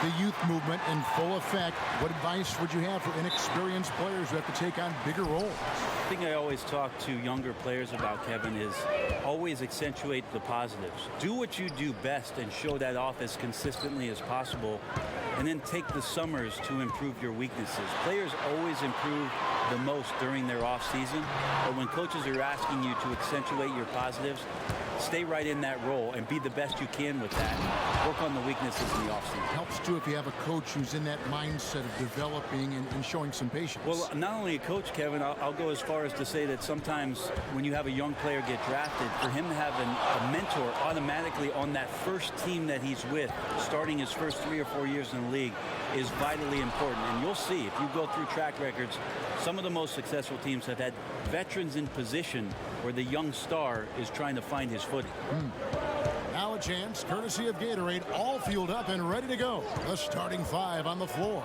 The youth movement in full effect. What advice would you have for inexperienced players who have to take on bigger roles? The thing I always talk to younger players about, Kevin, is always accentuate the positives. Do what you do best and show that off as consistently as possible, and then take the summers to improve your weaknesses. Players always improve the most during their off season, but when coaches are asking you to accentuate your positives, stay right in that role and be the best you can with that. Work on the weaknesses in the offseason. Helps too if you have a coach who's in that mindset of developing and showing some patience. Well, not only a coach, Kevin, I'll go as far as to say that sometimes when you have a young player get drafted, for him to have a mentor automatically on that first team that he's with, starting his first 3 or 4 years in the league, is vitally important. And you'll see, if you go through track records, some of the most successful teams have had veterans in position where the young star is trying to find his footing. Now a chance, courtesy of Gatorade, all fueled up and ready to go. The starting 5 on the floor.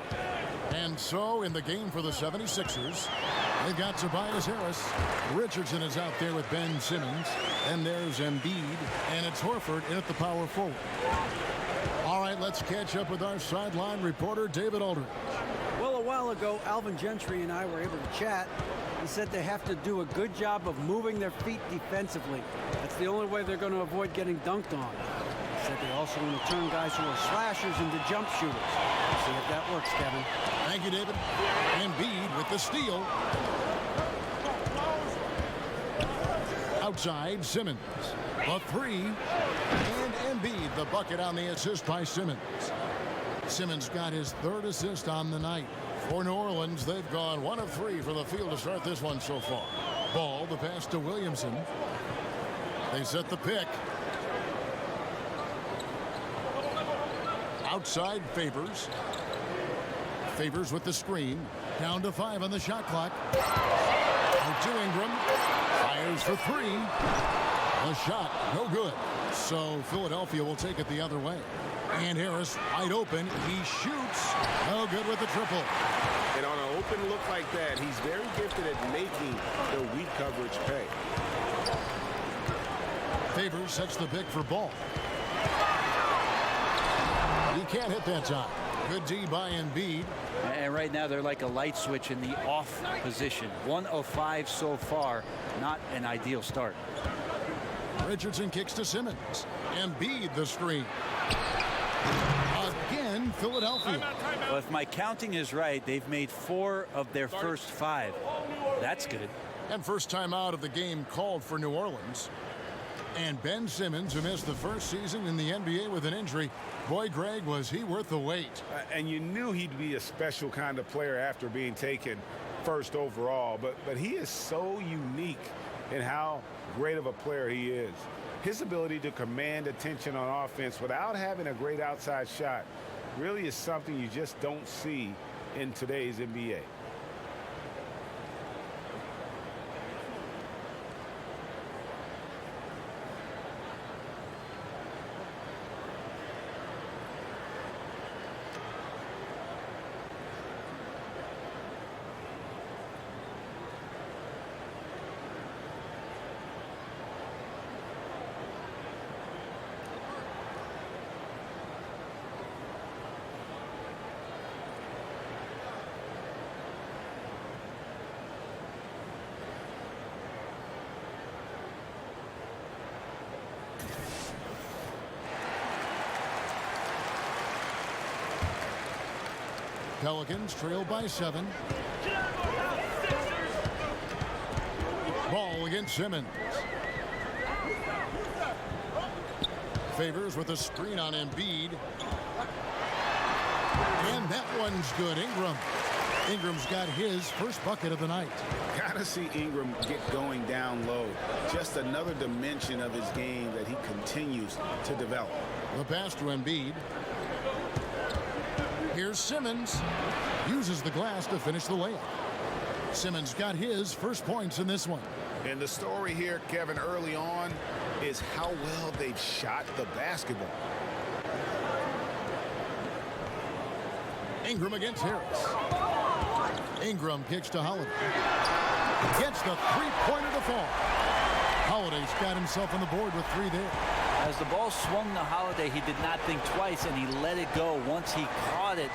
And so in the game for the 76ers, they've got Tobias Harris. Richardson is out there with Ben Simmons. And there's Embiid. And it's Horford in at the power forward. All right, let's catch up with our sideline reporter, David Aldridge. Well, a while ago, Alvin Gentry and I were able to chat. He said they have to do a good job of moving their feet defensively. That's the only way they're going to avoid getting dunked on. He said they also want to turn guys who are slashers into jump shooters. We'll see if that works, Kevin. Thank you, David. Embiid with the steal. Outside, Simmons. A 3. And Embiid, the bucket on the assist by Simmons. Simmons got his 3rd assist on the night. For New Orleans, they've gone 1 of 3 for the field to start this one so far. Ball, the pass to Williamson. They set the pick. Outside, Favors. Favors with the screen. Down to 5 on the shot clock. Out to Ingram. Fires for 3. The shot, no good. So Philadelphia will take it the other way. And Harris wide open. He shoots. No good with the triple. And on an open look like that, he's very gifted at making the weak coverage pay. Favors sets the pick for Ball. He can't hit that time. Good D by Embiid. And right now they're like a light switch in the off position. 1 of 5 so far. Not an ideal start. Richardson kicks to Simmons. Embiid the screen. Again, Philadelphia. Well, if my counting is right, they've made 4 of their first 5. That's good. And first time out of the game called for New Orleans. And Ben Simmons, who missed the first season in the NBA with an injury. Boy, Greg, was he worth the wait. And you knew he'd be a special kind of player after being taken first overall. But he is so unique in how great of a player he is. His ability to command attention on offense without having a great outside shot really is something you just don't see in today's NBA. Pelicans trail by 7. Ball against Simmons. Favors with a screen on Embiid. And that one's good. Ingram's got his first bucket of the night. Gotta see Ingram get going down low. Just another dimension of his game that he continues to develop. The pass to Embiid. Here's Simmons. Uses the glass to finish the layup. Simmons got his first points in this one. And the story here, Kevin, early on is how well they've shot the basketball. Ingram against Harris. Ingram kicks to Holiday. Gets the three-pointer to fall. Holiday's got himself on the board with 3 there. As the ball swung to Holiday, he did not think twice, and he let it go once he caught it.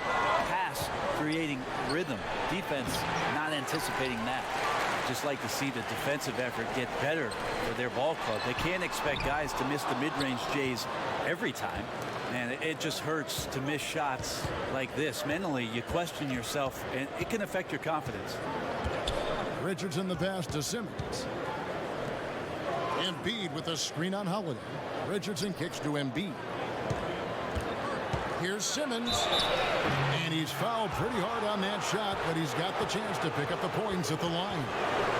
Pass, creating rhythm. Defense not anticipating that. Just like to see the defensive effort get better for their ball club. They can't expect guys to miss the mid-range Jays every time. And it just hurts to miss shots like this. Mentally, you question yourself, and it can affect your confidence. Richardson the pass to Simmons. Embiid with a screen on Holiday. Richardson kicks to Embiid. Here's Simmons. And he's fouled pretty hard on that shot, but he's got the chance to pick up the points at the line.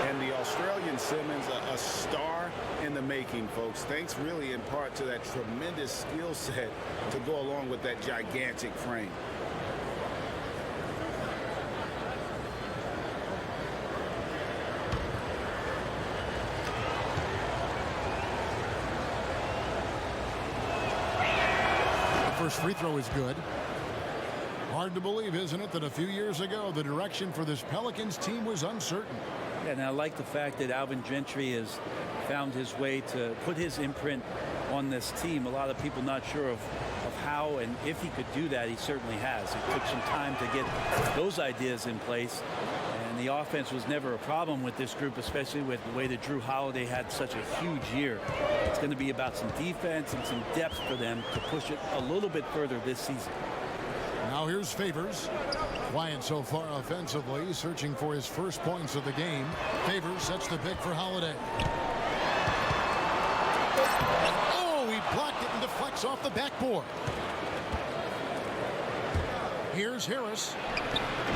And the Australian Simmons, a star in the making, folks. Thanks really in part to that tremendous skill set to go along with that gigantic frame. First free throw is good. Hard to believe, isn't it, that a few years ago the direction for this Pelicans team was uncertain. Yeah, and I like the fact that Alvin Gentry has found his way to put his imprint on this team. A lot of people not sure of how and if he could do that. He certainly has. It took some time to get those ideas in place. And the offense was never a problem with this group, especially with the way that Drew Holiday had such a huge year. It's going to be about some defense and some depth for them to push it a little bit further this season. Now here's Favors. Quiet so far offensively, searching for his first points of the game. Favors sets the pick for Holiday. Oh, he blocked it and deflects off the backboard. Here's Harris.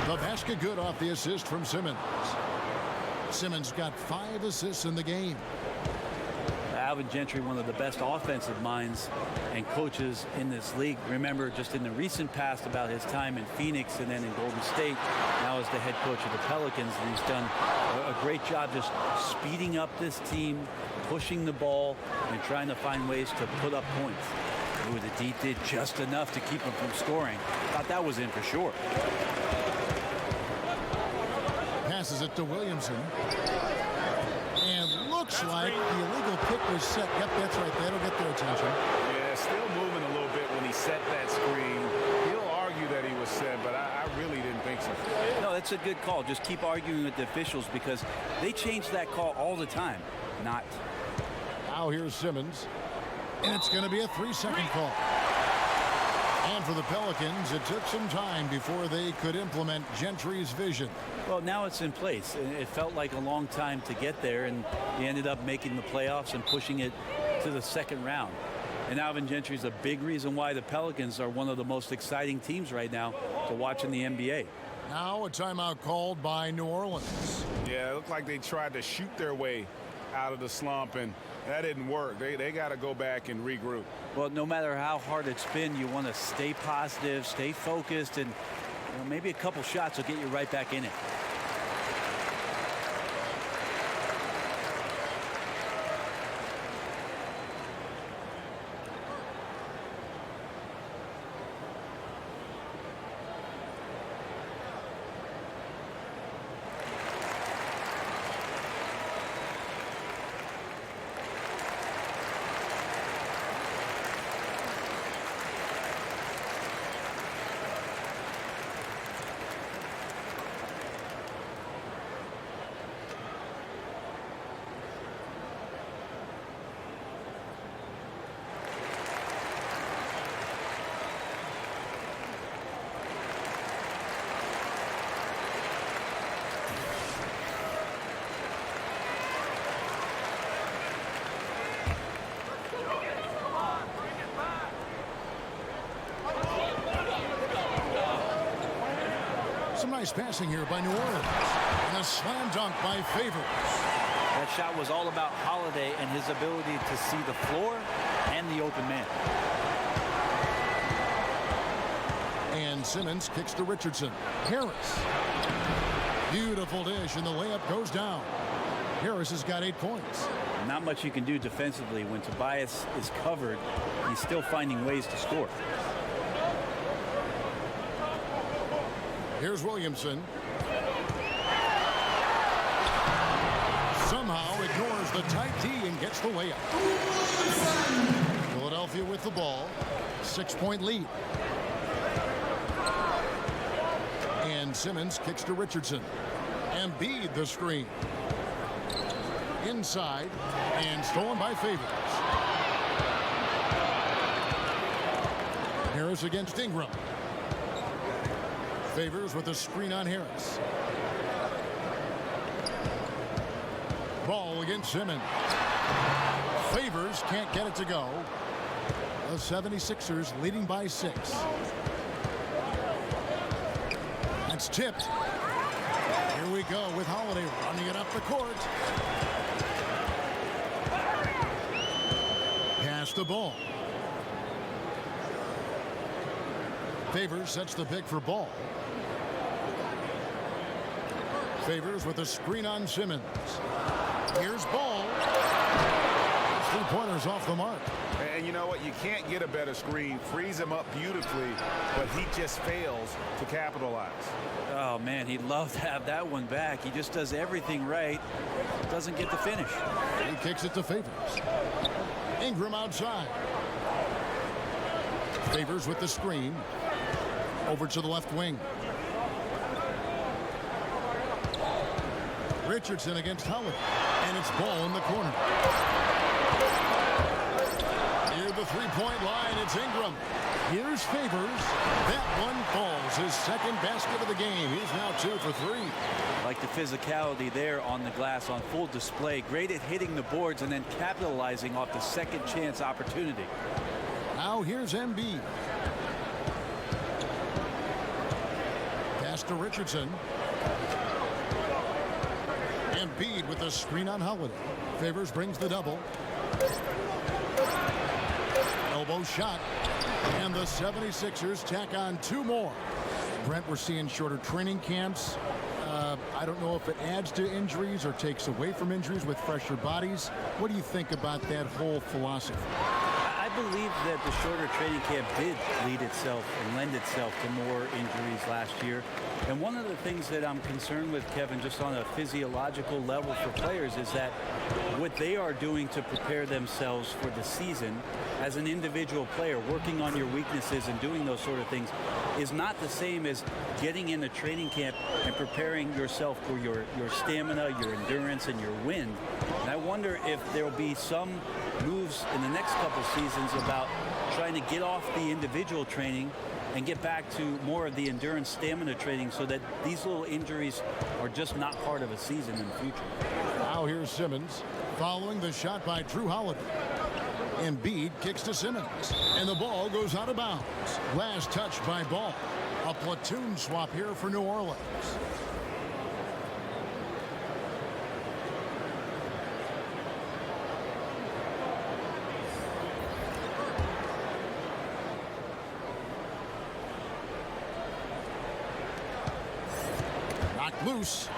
The basket good off the assist from Simmons. Simmons got 5 assists in the game. Alvin Gentry, one of the best offensive minds and coaches in this league. Remember just in the recent past about his time in Phoenix and then in Golden State. Now as the head coach of the Pelicans, and he's done a great job just speeding up this team, pushing the ball, and trying to find ways to put up points. Ooh, the D did just enough to keep him from scoring. Thought that was in for sure. Passes it to Williamson. And looks like the illegal kick was set. Yep, that's right. That'll get their attention. Yeah, still moving a little bit when he set that screen. He'll argue that he was set, but I really didn't think so. No, that's a good call. Just keep arguing with the officials because they change that call all the time. Not. Now here's Simmons. And it's going to be a 3-second call. And for the Pelicans, it took some time before they could implement Gentry's vision. Well, now it's in place. It felt like a long time to get there, and he ended up making the playoffs and pushing it to the second round. And Alvin Gentry is a big reason why the Pelicans are one of the most exciting teams right now to watch in the NBA. Now a timeout called by New Orleans. Yeah, it looked like they tried to shoot their way out of the slump, and that didn't work. They got to go back and regroup. Well, no matter how hard it's been, you want to stay positive, stay focused, and maybe a couple shots will get you right back in it. Nice passing here by New Orleans. And a slam dunk by Favors. That shot was all about Holiday and his ability to see the floor and the open man. And Simmons kicks to Richardson. Harris. Beautiful dish, and the layup goes down. Harris has got 8 points. Not much you can do defensively when Tobias is covered. He's still finding ways to score. Here's Williamson. Somehow ignores the tight D and gets the layup. Philadelphia with the ball. 6-point lead. And Simmons kicks to Richardson. Embiid the screen. Inside and stolen by Favors. Harris against Ingram. Favors with a screen on Harris. Ball against Simmons. Favors can't get it to go. The 76ers leading by 6. It's tipped. Here we go with Holiday running it up the court. Pass the ball. Favors sets the pick for Ball. Favors with a screen on Simmons. Here's Ball. 3-pointers off the mark. And you know what? You can't get a better screen. Frees him up beautifully, but he just fails to capitalize. Oh, man, he'd love to have that one back. He just does everything right. Doesn't get the finish. He kicks it to Favors. Ingram outside. Favors with the screen. Over to the left wing. Richardson against Howard. And it's Ball in the corner. Near the three-point line, it's Ingram. Here's Favors. That one falls. His second basket of the game. He's now 2 for 3. Like the physicality there on the glass on full display. Great at hitting the boards and then capitalizing off the second chance opportunity. Now here's Embiid. Pass to Richardson. Embiid with the screen on Holiday. Favors brings the double. Elbow shot. And the 76ers tack on 2 more. Brent, we're seeing shorter training camps. I don't know if it adds to injuries or takes away from injuries with fresher bodies. What do you think about that whole philosophy? I believe that the shorter training camp did lead itself and lend itself to more injuries last year. And one of the things that I'm concerned with, Kevin, just on a physiological level for players, is that what they are doing to prepare themselves for the season as an individual player, working on your weaknesses and doing those sort of things, is not the same as getting in a training camp and preparing yourself for your stamina, your endurance, and your wind. And I wonder if there will be some moves in the next couple seasons about trying to get off the individual training and get back to more of the endurance stamina training so that these little injuries are just not part of a season in the future. Now here's Simmons following the shot by Drew Holiday. Embiid kicks to Simmons, and the ball goes out of bounds. Last touch by Ball. A platoon swap here for New Orleans. Knocked loose.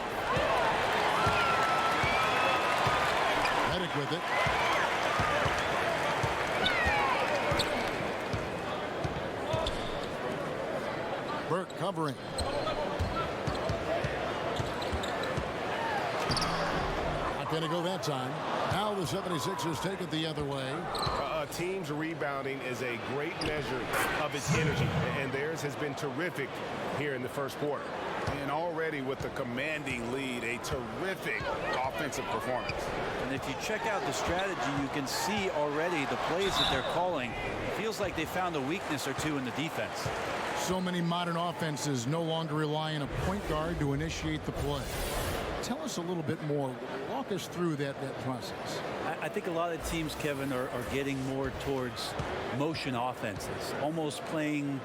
Redick with it. Burke covering. Not going to go that time. Now the 76ers take it the other way. A team's rebounding is a great measure of its energy, and theirs has been terrific here in the first quarter. And already with the commanding lead, a terrific offensive performance. And if you check out the strategy, you can see already the plays that they're calling. It feels like they found a weakness or two in the defense. So many modern offenses no longer rely on a point guard to initiate the play. Tell us a little bit more. Walk us through that process. I think a lot of teams, Kevin, are getting more towards motion offenses, almost playing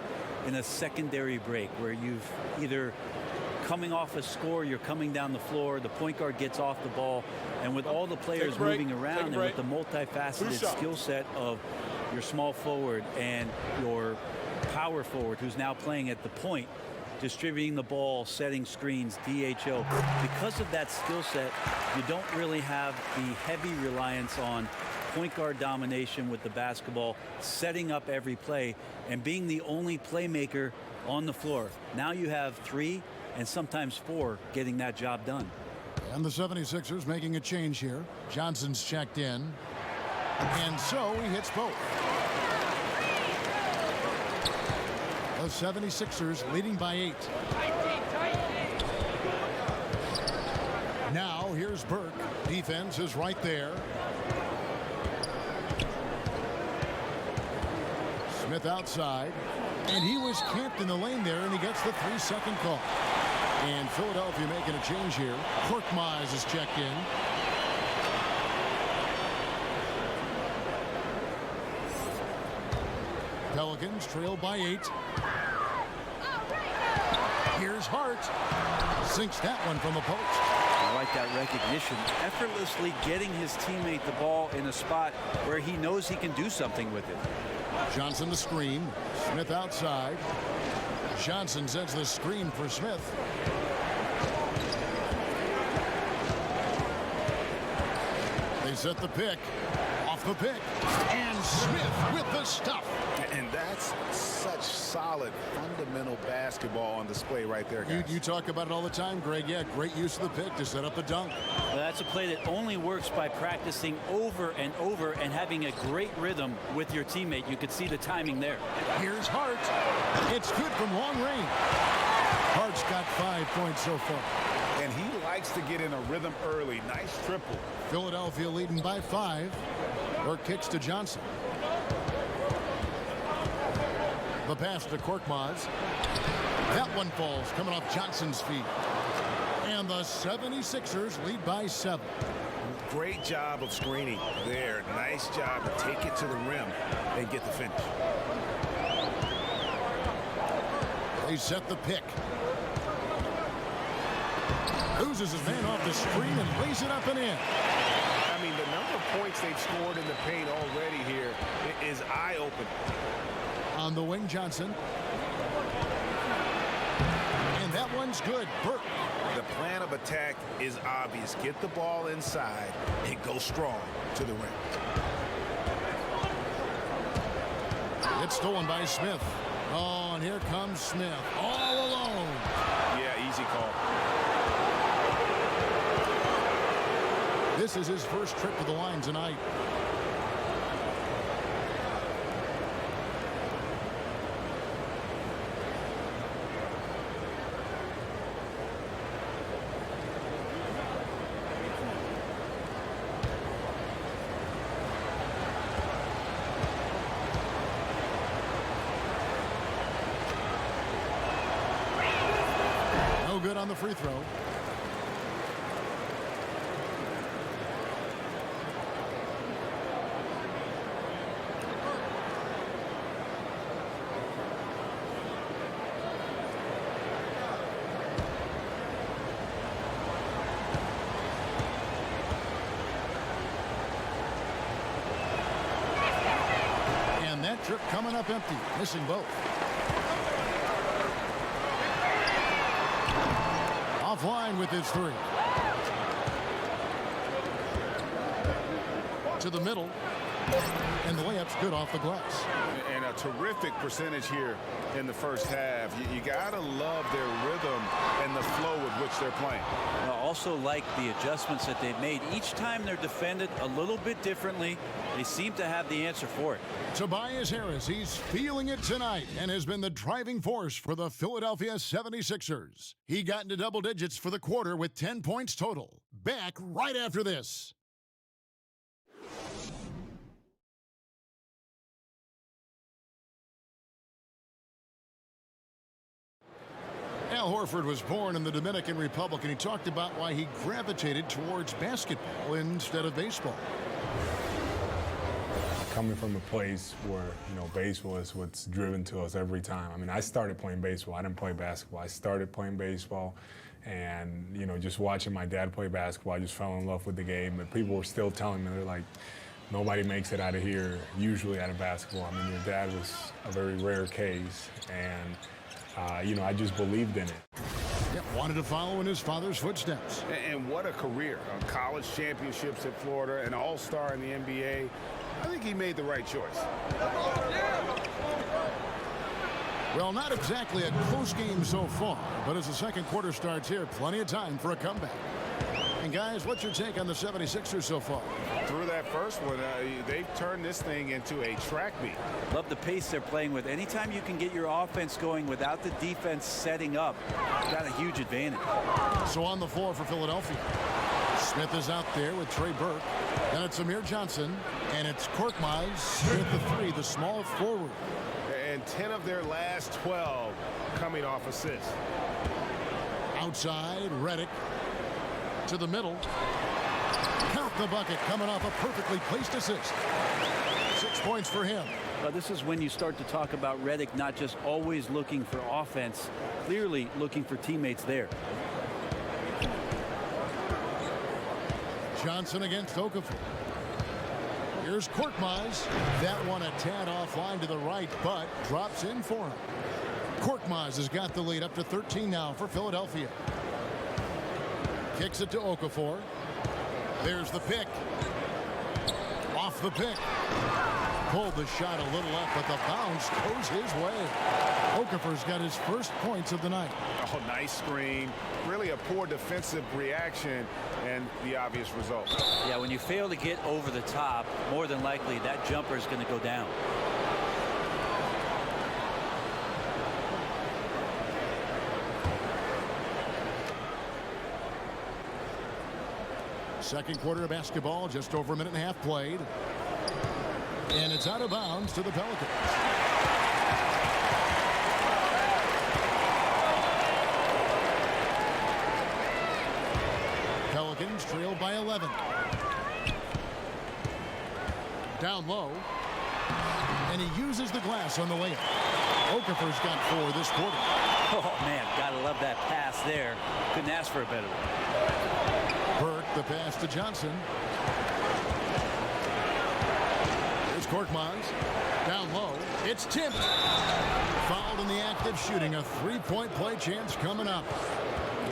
in a secondary break where you've either coming off a score, you're coming down the floor, the point guard gets off the ball, and with all the players moving around and with the multifaceted skill set of your small forward and your power forward who's now playing at the point, distributing the ball, setting screens, DHO. Because of that skill set, you don't really have the heavy reliance on point guard domination with the basketball, setting up every play, and being the only playmaker on the floor. Now you have 3 and sometimes 4 getting that job done. And the 76ers making a change here. Johnson's checked in. And so he hits both. 76ers leading by 8. Now here's Burke. Defense is right there. Smith outside. And he was camped in the lane there, and he gets the 3-second call. And Philadelphia making a change here. Korkmaz is checked in. Pelicans trail by 8. Here's Hart. Sinks that one from the post. I like that recognition. Effortlessly getting his teammate the ball in a spot where he knows he can do something with it. Johnson the screen. Smith outside. Johnson sends the screen for Smith. They set the pick. Off the pick. And Smith with the stuff. And that's such solid, fundamental basketball on display right there, guys. You talk about it all the time, Greg. Yeah, great use of the pick to set up the dunk. Well, that's a play that only works by practicing over and over and having a great rhythm with your teammate. You could see the timing there. Here's Hart. It's good from long range. Hart's got 5 points so far. And he likes to get in a rhythm early. Nice triple. Philadelphia leading by 5. Burke kicks to Johnson. The pass to Korkmaz. That one falls, coming off Johnson's feet. And the 76ers lead by 7. Great job of screening there. Nice job to take it to the rim and get the finish. They set the pick. Loses his man off the screen and lays it up and in. I mean, the number of points they've scored in the paint already here is eye-opening. On the wing, Johnson. And that one's good. Burke. The plan of attack is obvious. Get the ball inside and go strong to the rim. It's stolen by Smith. Oh, and here comes Smith. All alone. Yeah, easy call. This is his first trip to the line tonight. No good on the free throw. And that trip coming up empty, missing both. Offline with his 3. To the middle. And the layup's good off the glass. And a terrific percentage here in the first half. You got to love their rhythm and the flow with which they're playing. I also like the adjustments that they've made. Each time they're defended a little bit differently. They seem to have the answer for it. Tobias Harris, he's feeling it tonight and has been the driving force for the Philadelphia 76ers. He got into double digits for the quarter with 10 points total. Back right after this. Al Horford was born in the Dominican Republic, and he talked about why he gravitated towards basketball instead of baseball. Coming from a place where, baseball is what's driven to us every time. I mean, I started playing baseball. I didn't play basketball. I started playing baseball, and, just watching my dad play basketball, I just fell in love with the game. But people were still telling me, they're like, nobody makes it out of here, usually out of basketball. I mean, your dad was a very rare case, and I just believed in it. Yeah, wanted to follow in his father's footsteps. And what a career. College championships at Florida, an all-star in the NBA. I think he made the right choice. Well, not exactly a close game so far, but as the second quarter starts here, plenty of time for a comeback. And guys, what's your take on the 76ers so far? Through that first one, they've turned this thing into a track meet. Love the pace they're playing with. Anytime you can get your offense going without the defense setting up, you've got a huge advantage. So on the floor for Philadelphia, Smith is out there with Trey Burke. Then it's Amir Johnson, and it's Korkmaz with the three, the small forward. And 10 of their last 12 coming off assists. Outside, Redick to the middle. Count the bucket, coming off a perfectly placed assist. 6 points for him. This is when you start to talk about Redick not just always looking for offense, clearly looking for teammates there. Johnson against Okafor. Here's Korkmaz. That one a tad offline to the right, but drops in for him. Korkmaz has got the lead up to 13 now for Philadelphia. Kicks it to Okafor. There's the pick. Off the pick. Pulled the shot a little up, but the bounce goes his way. Okafor's got his first points of the night. Oh, nice screen. Really a poor defensive reaction and the obvious result. Yeah, when you fail to get over the top, more than likely that jumper is going to go down. Second quarter of basketball, just over a minute and a half played. And it's out of bounds to the Pelicans. Pelicans trailed by 11. Down low. And he uses the glass on the layup. Okafor's got 4 this quarter. Oh, man, gotta love that pass there. Couldn't ask for a better one. Burke, the pass to Johnson. Here's Korkmaz. Down low. It's tipped. Fouled in the act of shooting. A 3-point play chance coming up.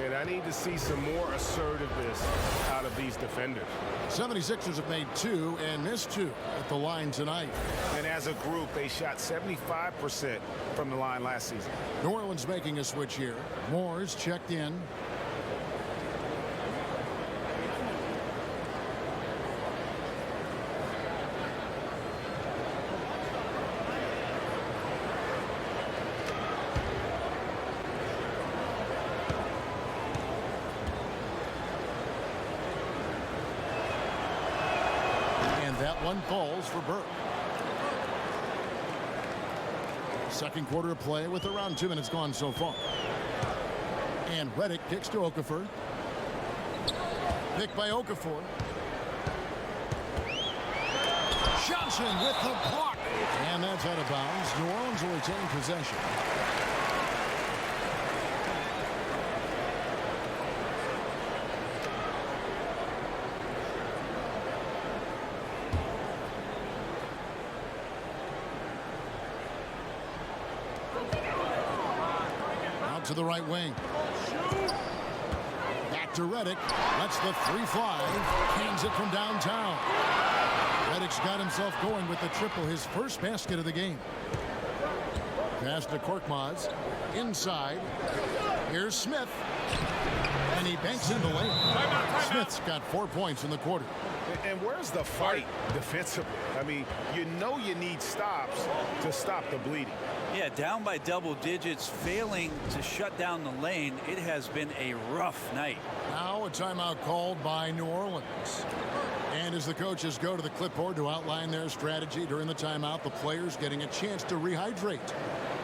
And I need to see some more assertiveness out of these defenders. 76ers have made 2 and missed 2 at the line tonight. And as a group, they shot 75% from the line last season. New Orleans making a switch here. Moore's checked in. That one falls for Burke. Second quarter of play with around 2 minutes gone so far. And Redick kicks to Okafor. Picked by Okafor. Johnson with the block. And that's out of bounds. New Orleans will retain possession. To the right wing. Back to Redick. Lets the 3 fly. Cans it from downtown. Redick's got himself going with the triple, his first basket of the game. Pass to Korkmaz. Inside. Here's Smith. And he banks in the lane. Smith's got 4 points in the quarter. And where's the fight defensively? I mean, you know you need stops to stop the bleeding. Yeah, down by double digits, failing to shut down the lane. It has been a rough night. Now a timeout called by New Orleans. And as the coaches go to the clipboard to outline their strategy during the timeout, the players getting a chance to rehydrate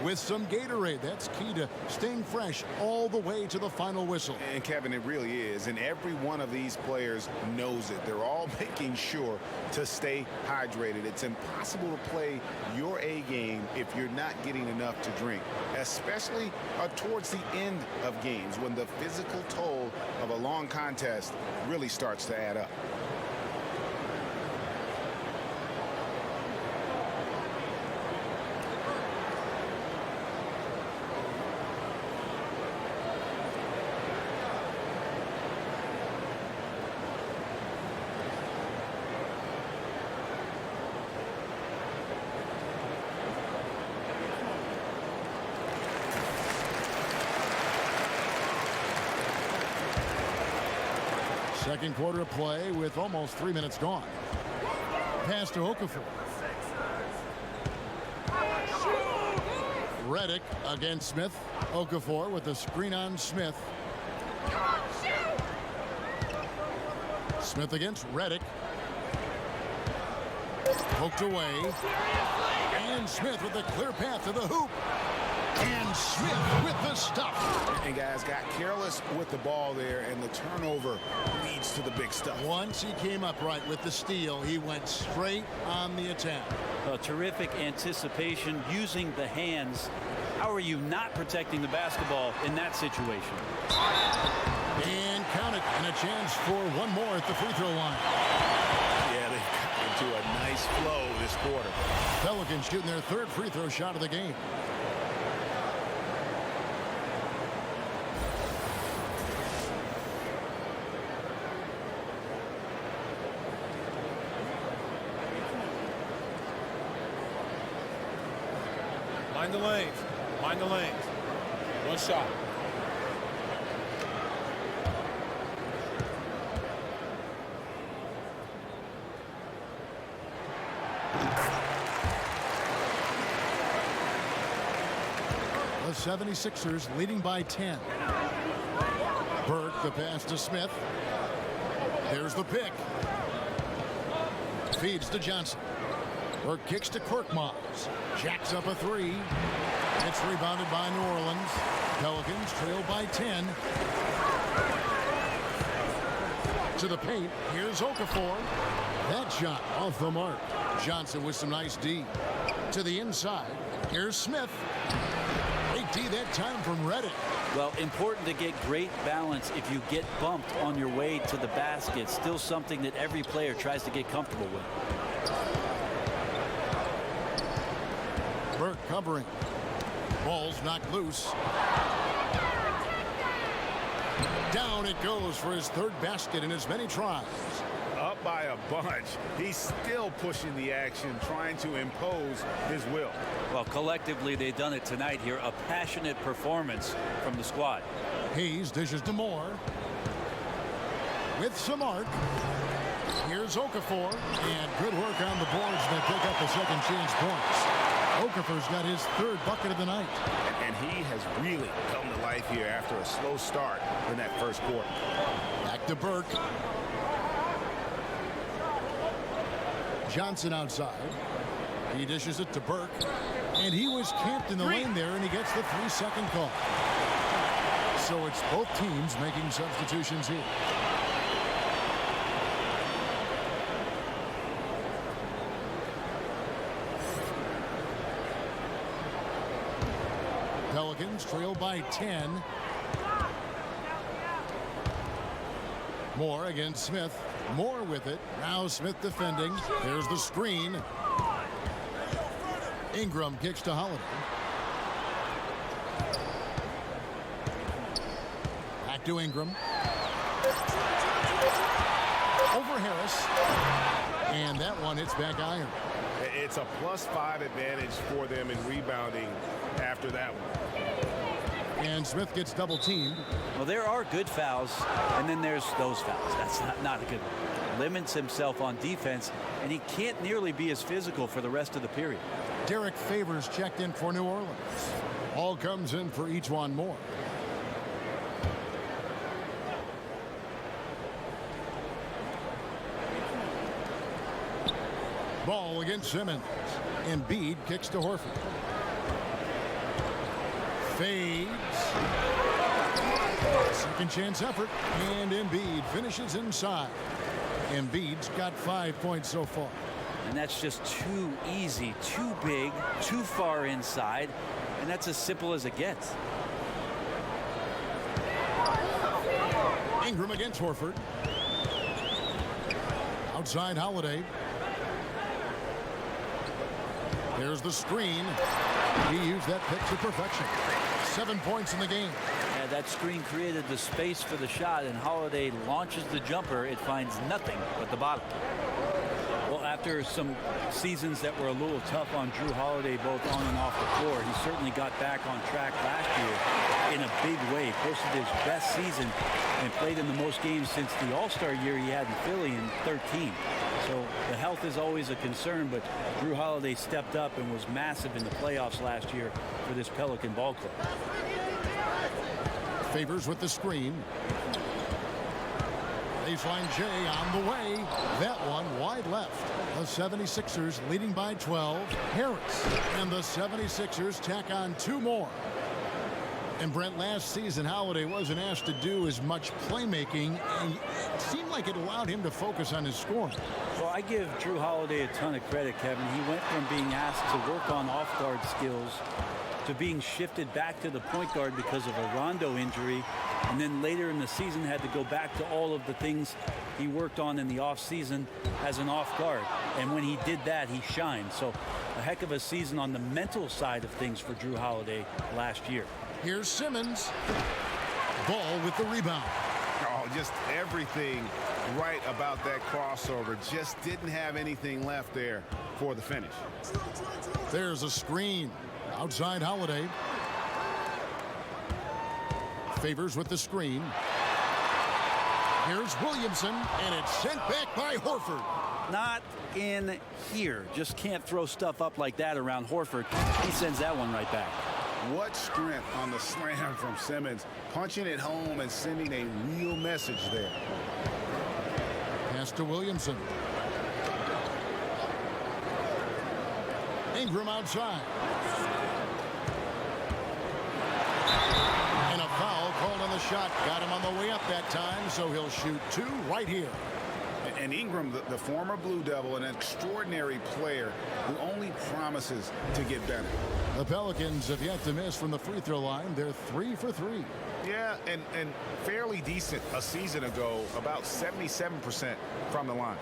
with some Gatorade. That's key to staying fresh all the way to the final whistle. And Kevin, it really is. And every one of these players knows it. They're all making sure to stay hydrated. It's impossible to play your A game if you're not getting enough to drink, especially towards the end of games when the physical toll of a long contest really starts to add up. Second quarter of play with almost 3 minutes gone. Pass to Okafor. Reddick against Smith. Okafor with the screen on Smith. Smith against Reddick. Poked away. And Smith with a clear path to the hoop. And Smith with the stuff. And guys got careless with the ball there, and the turnover leads to the big stuff. Once he came up right with the steal, he went straight on the attack. Terrific anticipation using the hands. How are you not protecting the basketball in that situation? And count it, and a chance for one more at the free throw line. Yeah, they got into a nice flow this quarter. Pelicans shooting their third free throw shot of the game. Mind the lanes. Mind the lanes. One shot. The 76ers leading by 10. Burke, the pass to Smith. There's the pick. Feeds to Johnson. Burke kicks to Korkmaz. Jacks up a three. It's rebounded by New Orleans. Pelicans trail by 10. To the paint. Here's Okafor. That shot off the mark. Johnson with some nice D. To the inside. Here's Smith. Great D that time from Reddick. Well, important to get great balance if you get bumped on your way to the basket. Still something that every player tries to get comfortable with. Burke covering. Ball's knocked loose. Down it goes for his third basket in as many tries. Up by a bunch. He's still pushing the action, trying to impose his will. Well, collectively, they've done it tonight here. A passionate performance from the squad. Hayes dishes to Moore. With some arc. Here's Okafor. And good work on the boards. They pick up the second chance points. Okafor's got his third bucket of the night. And he has really come to life here after a slow start in that first quarter. Back to Burke. Johnson outside. He dishes it to Burke. And he was camped in the lane there, and he gets the 3-second call. So it's both teams making substitutions here. Pelicans trail by 10. Moore against Smith. Moore with it. Now Smith defending. There's the screen. Ingram kicks to Holiday. Back to Ingram. Over Harris. And that one hits back iron. It's a +5 advantage for them in rebounding after that one. And Smith gets double teamed. Well, there are good fouls, and then there's those fouls. That's not a good one. Limits himself on defense, and he can't nearly be as physical for the rest of the period. Derek Favors checked in for New Orleans. All comes in for each one more. Ball against Simmons. Embiid kicks to Horford. Fades. Second chance effort. And Embiid finishes inside. Embiid's got 5 points so far. And that's just too easy, too big, too far inside. And that's as simple as it gets. Ingram against Horford. Outside Holiday. There's the screen. He used that pick to perfection. 7 points in the game. Yeah, that screen created the space for the shot, and Holiday launches the jumper. It finds nothing but the bottom. Well, after some seasons that were a little tough on Drew Holiday, both on and off the floor, he certainly got back on track last year in a big way, posted his best season and played in the most games since the All-Star year he had in Philly in 13. So the health is always a concern, but Drew Holiday stepped up and was massive in the playoffs last year for this Pelican ball club. Favors with the screen. Baseline J on the way. That one wide left. The 76ers leading by 12. Harris. And the 76ers tack on 2 more. And Brent, last season, Holiday wasn't asked to do as much playmaking, and it seemed like it allowed him to focus on his scoring. Well, I give Drew Holiday a ton of credit, Kevin. He went from being asked to work on off-guard skills to being shifted back to the point guard because of a Rondo injury, and then later in the season had to go back to all of the things he worked on in the offseason as an off-guard. And when he did that, he shined. So a heck of a season on the mental side of things for Drew Holiday last year. Here's Simmons. Ball with the rebound. Oh, just everything right about that crossover. Just didn't have anything left there for the finish. There's a screen. Outside Holiday. Favors with the screen. Here's Williamson, and it's sent back by Horford. Not in here. Just can't throw stuff up like that around Horford. He sends that one right back. What strength on the slam from Simmons, punching it home and sending a real message there. Pass to Williamson. Ingram outside. And a foul called on the shot. Got him on the way up that time, so he'll shoot 2 right here. And Ingram, the former Blue Devil, an extraordinary player who only promises to get better. The Pelicans have yet to miss from the free throw line. They're 3 for 3. Yeah, and fairly decent a season ago, about 77% from the line.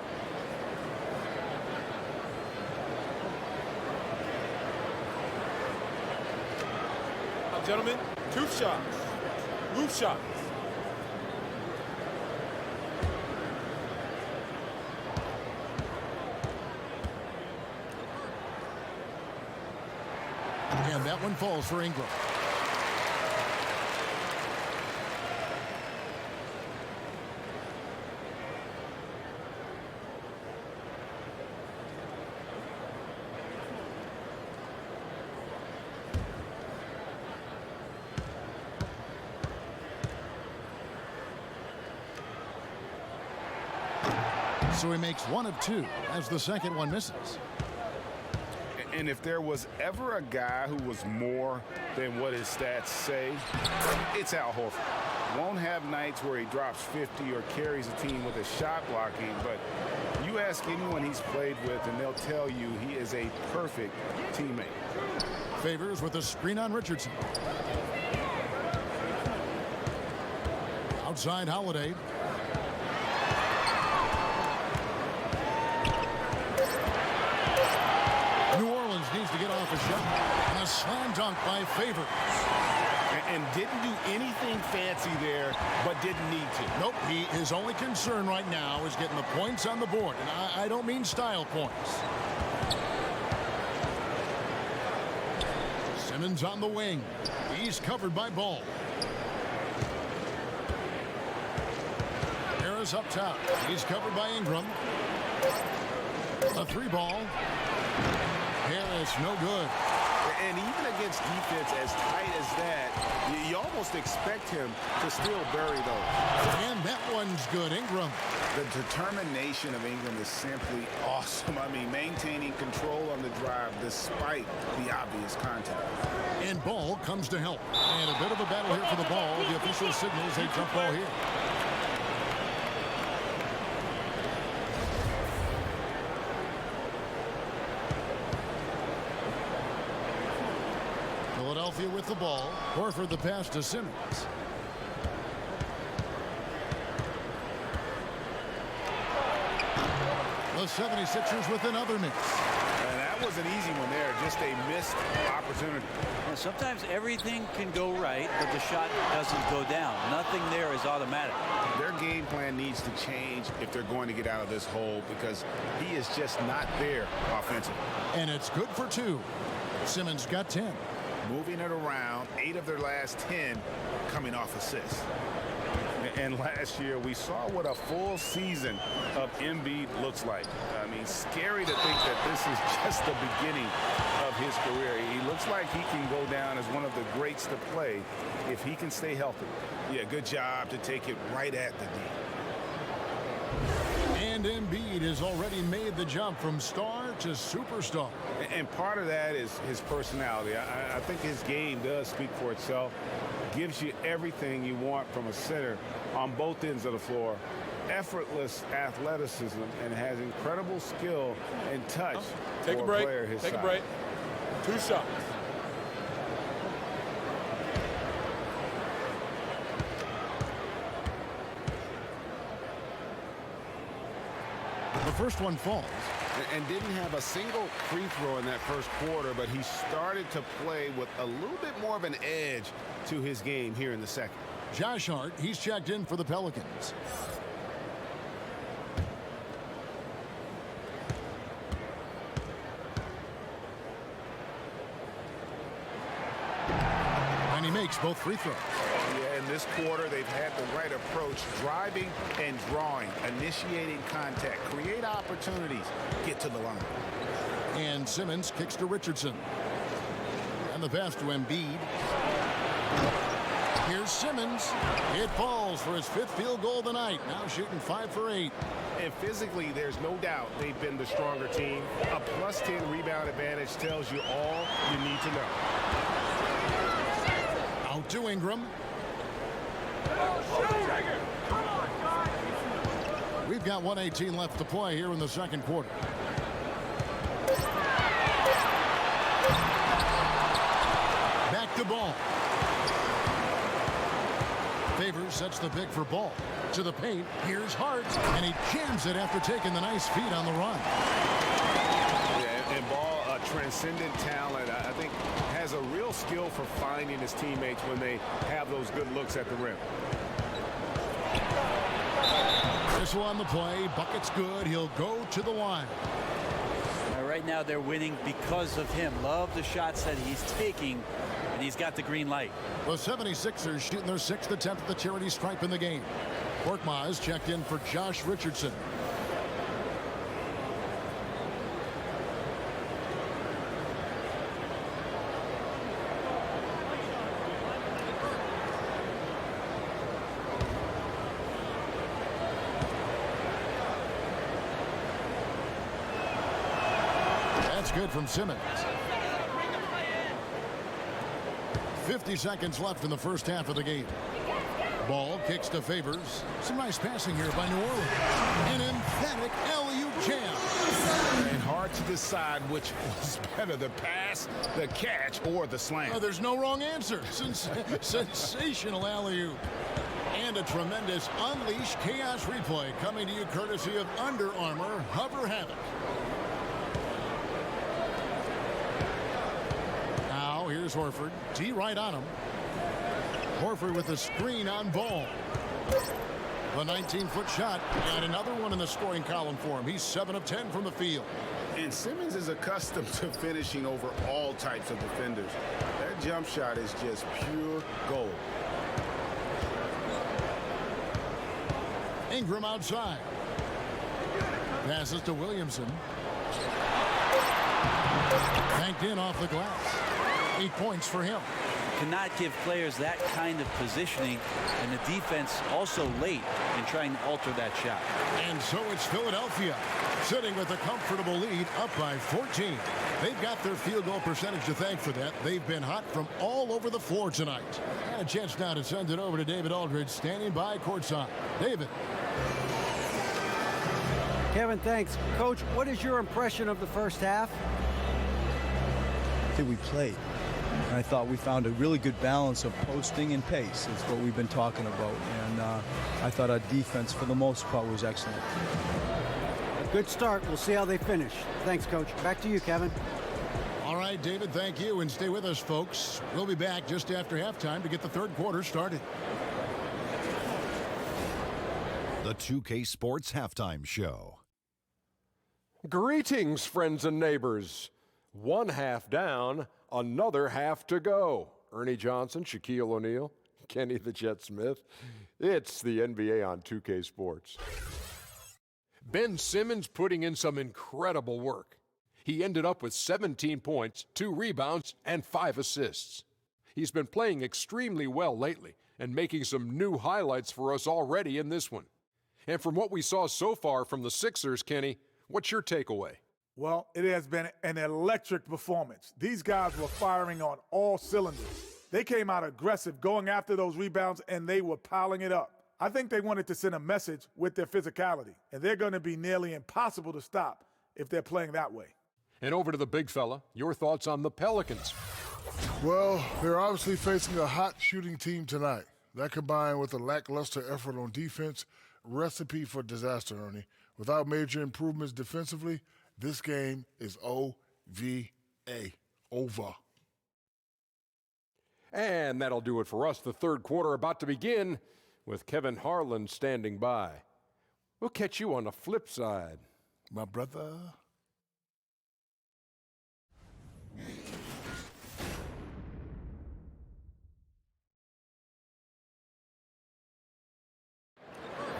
Gentlemen, 2 shots. Loose shots. And that one falls for Ingram. So he makes 1 of 2 as the second one misses. And if there was ever a guy who was more than what his stats say, it's Al Horford. Won't have nights where he drops 50 or carries a team with his shot blocking, but you ask anyone he's played with and they'll tell you he is a perfect teammate. Favors with a screen on Richardson. Outside Holiday. Needs to get off a shot. And a slam dunk by Favors. And didn't do anything fancy there, but didn't need to. Nope. His only concern right now is getting the points on the board. And I don't mean style points. Simmons on the wing. He's covered by Ball. Harris up top. He's covered by Ingram. A 3-ball. Harris, no good. And even against defense as tight as that, you almost expect him to still bury those. And that one's good. Ingram. The determination of Ingram is simply awesome. I mean, maintaining control on the drive despite the obvious contact. And Ball comes to help. And a bit of a battle here for the ball. The official signals a jump ball here. Philadelphia with the ball. Horford the pass to Simmons. The 76ers with another miss. And that was an easy one there. Just a missed opportunity. And sometimes everything can go right, but the shot doesn't go down. Nothing there is automatic. Their game plan needs to change if they're going to get out of this hole because he is just not there offensively. And it's good for 2. Simmons got 10. moving it around, 8 of their last 10 coming off assists. And last year, we saw what a full season of Embiid looks like. I mean, scary to think that this is just the beginning of his career. He looks like he can go down as one of the greats to play if he can stay healthy. Yeah, good job to take it right at the D. And Embiid has already made the jump from star to superstar. And part of that is his personality. I think his game does speak for itself. Gives you everything you want from a center on both ends of the floor. Effortless athleticism and has incredible skill and touch Take for a break. player his Take size. a break. 2 shots. The first one falls. And didn't have a single free throw in that first quarter, but he started to play with a little bit more of an edge to his game here in the second. Josh Hart, he's checked in for the Pelicans. And he makes both free throws. Yeah, in this quarter, they've had the right approach, driving and drawing, initiating contact, create opportunities, get to the line. And Simmons kicks to Richardson. And the pass to Embiid. Here's Simmons. It falls for his 5th field goal of the night. Now shooting 5 for 8. And physically, there's no doubt they've been the stronger team. A plus 10 rebound advantage tells you all you need to know. Out to Ingram. We've got 1:18 left to play here in the second quarter. Back to Ball. Favors sets the pick for Ball. To the paint. Here's Hart. And he jams it after taking the nice feed on the run. Yeah, and Ball, a transcendent talent, I think has a real skill for finding his teammates when they have those good looks at the rim. This one the play. Bucket's good. He'll go to the line. Right now they're winning because of him. Love the shots that he's taking, and he's got the green light. The 76ers shooting their 6th attempt at the charity stripe in the game. Korkmaz checked in for Josh Richardson. That's good from Simmons. 50 seconds left in the first half of the game. Ball kicks to Favors. Some nice passing here by New Orleans. An emphatic alley-oop jam. And hard to decide which was better, the pass, the catch, or the slam. There's no wrong answer. Sensational alley-oop. And a tremendous Unleash Chaos replay coming to you courtesy of Under Armour Hover Havoc. Now here's Horford. T right on him. Horford with a screen on Ball. The 19-foot shot and another one in the scoring column for him. He's 7 of 10 from the field. And Simmons is accustomed to finishing over all types of defenders. That jump shot is just pure gold. Ingram outside. Passes to Williamson. Banked in off the glass. 8 points for him. Cannot give players that kind of positioning, and the defense also late in trying to alter that shot. And so it's Philadelphia sitting with a comfortable lead up by 14. They've got their field goal percentage to thank for that. They've been hot from all over the floor tonight. And a chance now to send it over to David Aldridge standing by courtside. David. Kevin, thanks. Coach, what is your impression of the first half? I think we played. And I thought we found a really good balance of posting and pace. It's what we've been talking about. And I thought our defense, for the most part, was excellent. A good start. We'll see how they finish. Thanks, Coach. Back to you, Kevin. All right, David, thank you. And stay with us, folks. We'll be back just after halftime to get the third quarter started. The 2K Sports Halftime Show. Greetings, friends and neighbors. One half down, Another half to go. Ernie Johnson, Shaquille O'Neal, Kenny the Jet Smith. It's the NBA on 2K Sports. Ben Simmons putting in some incredible work. He ended up with 17 points, 2 rebounds, and 5 assists. He's been playing extremely well lately and making some new highlights for us already in this one. And from what we saw so far from the Sixers, Kenny, what's your takeaway? Well, it has been an electric performance. These guys were firing on all cylinders. They came out aggressive, going after those rebounds, and they were piling it up. I think they wanted to send a message with their physicality, and they're going to be nearly impossible to stop if they're playing that way. And over to the big fella, your thoughts on the Pelicans? Well, they're obviously facing a hot shooting team tonight. That combined with a lackluster effort on defense, recipe for disaster, Ernie. Without major improvements defensively, this game is O-V-A. Over. And that'll do it for us. The third quarter about to begin with Kevin Harlan standing by. We'll catch you on the flip side. My brother.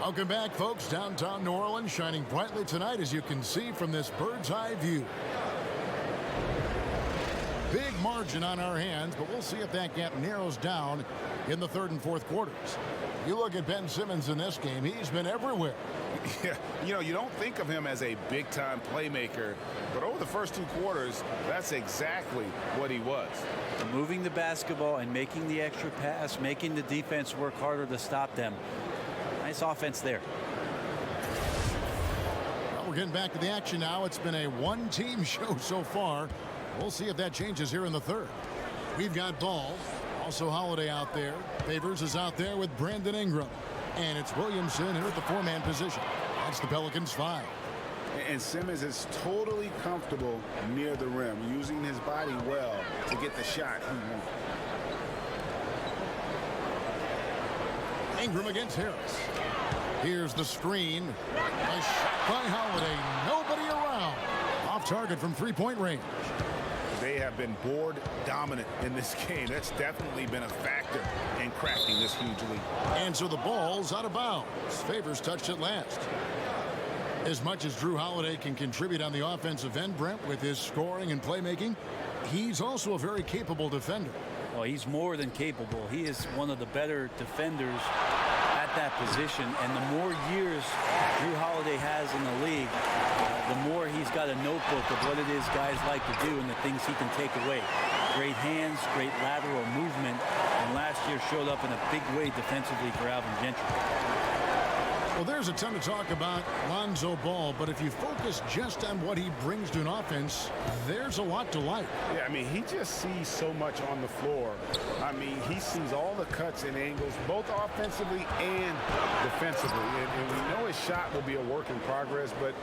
Welcome back, folks. Downtown New Orleans shining brightly tonight, as you can see from this bird's eye view. Big margin on our hands, but we'll see if that gap narrows down in the third and fourth quarters. You look at Ben Simmons in this game, he's been everywhere. Yeah, you don't think of him as a big-time playmaker, but over the first 2 quarters, that's exactly what he was. Moving the basketball and making the extra pass, making the defense work harder to stop them. Nice offense there. Well, we're getting back to the action now. It's been a one-team show so far. We'll see if that changes here in the third. We've got Ball, also Holiday out there. Favors is out there with Brandon Ingram. And it's Williamson here at the 4-man position. That's the Pelicans 5. And Simmons is totally comfortable near the rim, using his body well to get the shot he wants. Ingram against Harris. Here's the screen. A shot by Holiday. Nobody around. Off target from three-point range. They have been board dominant in this game. That's definitely been a factor in cracking this huge lead. And so the ball's out of bounds. Favors touched it last. As much as Drew Holiday can contribute on the offensive end, Brent, with his scoring and playmaking, he's also a very capable defender. Well, he's more than capable. He is one of the better defenders at that position. And the more years Drew Holiday has in the league, the more he's got a notebook of what it is guys like to do and the things he can take away. Great hands, great lateral movement, and last year showed up in a big way defensively for Alvin Gentry. Well, there's a ton to talk about Lonzo Ball, but if you focus just on what he brings to an offense, there's a lot to like. Yeah, I mean, he just sees so much on the floor. I mean, he sees all the cuts and angles, both offensively and defensively. And we know his shot will be a work in progress, but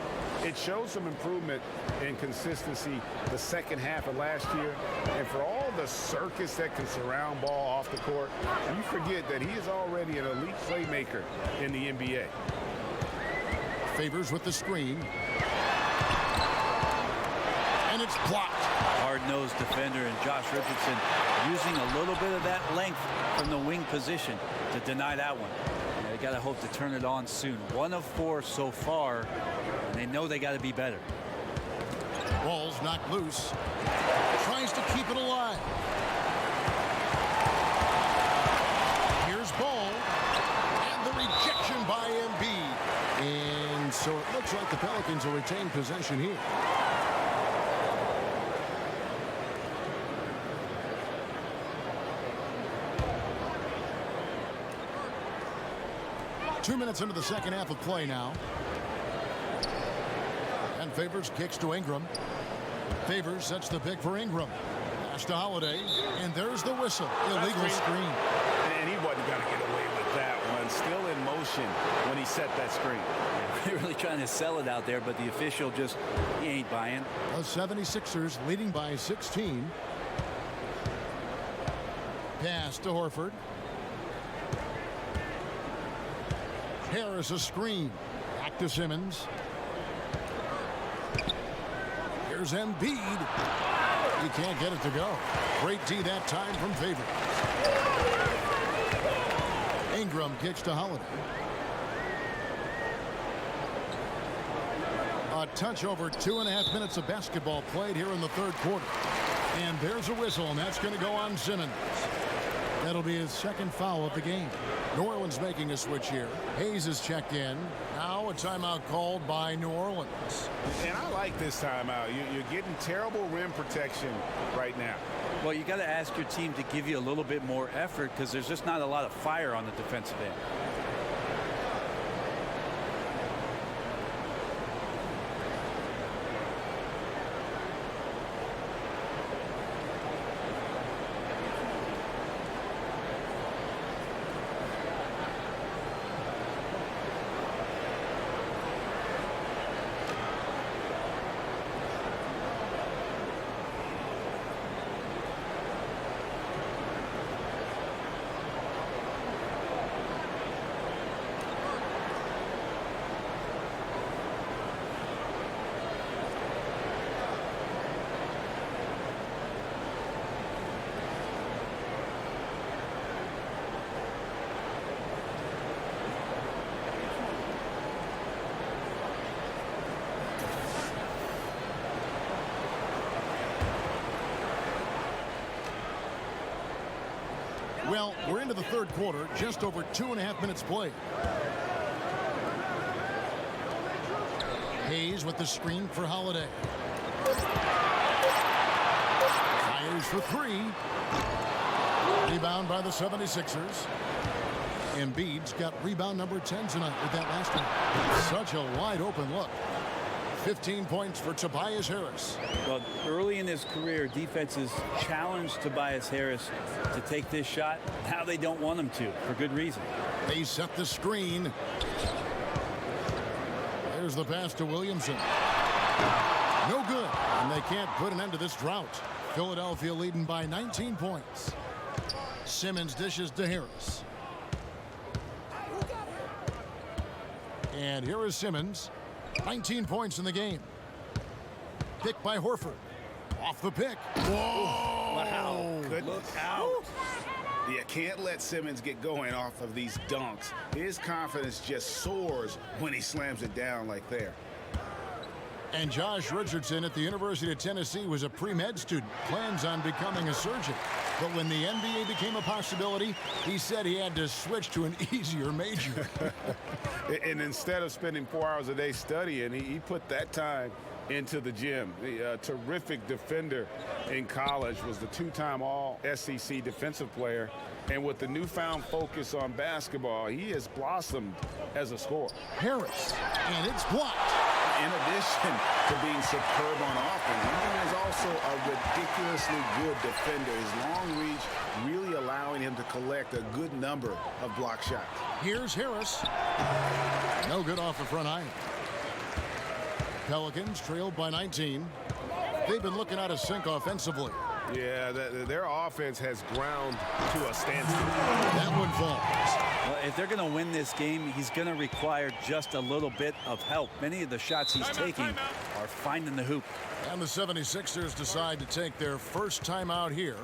it shows some improvement in consistency the second half of last year. And for all the circus that can surround Ball off the court, you forget that he is already an elite playmaker in the NBA. Favors with the screen. And it's blocked. Hard-nosed defender, and Josh Richardson using a little bit of that length from the wing position to deny that one. Yeah, they got to hope to turn it on soon. 1 of 4 so far, and they know they got to be better. Ball's knocked loose. Tries to keep it alive. Here's Ball. And the rejection by Embiid. And so it looks like the Pelicans will retain possession here. Two minutes into the second half of play now. And Favors kicks to Ingram. Favors sets the pick for Ingram. Pass to Holiday. And there's the whistle. Illegal screen. And he wasn't going to get away with that one. Still in motion when he set that screen. They're really trying to sell it out there, but the official just, he ain't buying. The 76ers leading by 16. Pass to Horford. Harris a screen. Back to Simmons. Here's Embiid. He can't get it to go. Great D that time from Favor. Ingram kicks to Holiday. A touch over 2.5 minutes of basketball played here in the third quarter. And there's a whistle, and that's going to go on Simmons. That'll be his second foul of the game. New Orleans making a switch here. Hayes is checked in. Now a timeout called by New Orleans. And I like this timeout. You're getting terrible rim protection right now. Well, you got to ask your team to give you a little bit more effort because there's just not a lot of fire on the defensive end. Well, we're into the third quarter, just over 2.5 minutes played. Hayes with the screen for Holiday. Fires for three. Rebound by the 76ers. Embiid's got rebound number 10 tonight with that last one. Such a wide open look. 15 points for Tobias Harris. Well, early in his career, defenses challenged Tobias Harris to take this shot. Now they don't want him to, for good reason. They set the screen. There's the pass to Williamson. No good, and they can't put an end to this drought. Philadelphia leading by 19 points. Simmons dishes to Harris. And here is Simmons. 19 points in the game. Pick by Horford. Off the pick. Whoa! Wow. Look out. You can't let Simmons get going off of these dunks. His confidence just soars when he slams it down like there. And Josh Richardson at the University of Tennessee was a pre-med student. Plans on becoming a surgeon. But when the NBA became a possibility, he said he had to switch to an easier major. And instead of spending 4 hours a day studying, he put that time into the gym. The terrific defender in college, was the two-time All-SEC defensive player. And with the newfound focus on basketball, he has blossomed as a scorer. Harris, and it's blocked. In addition to being superb on offense, he is also a ridiculously good defender. His long reach really allowing him to collect a good number of block shots. Here's Harris. No good off the front iron. Pelicans trailed by 19. They've been looking out of sync offensively. Yeah, their offense has ground to a standstill. That one falls. Well, if they're going to win this game, he's going to require just a little bit of help. Many of the shots he's taking are finding the hoop. And the 76ers decide to take their first time out here.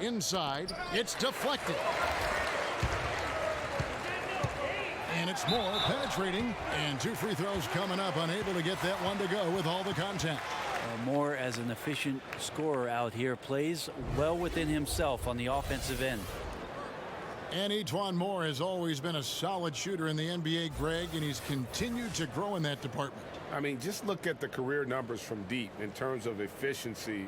Inside, it's deflected. And it's Moore penetrating, and 2 free throws coming up, unable to get that one to go with all the contact. Moore, as an efficient scorer out here, plays well within himself on the offensive end. And E'Twaun Moore has always been a solid shooter in the NBA, Greg, and he's continued to grow in that department. I mean, just look at the career numbers from deep in terms of efficiency.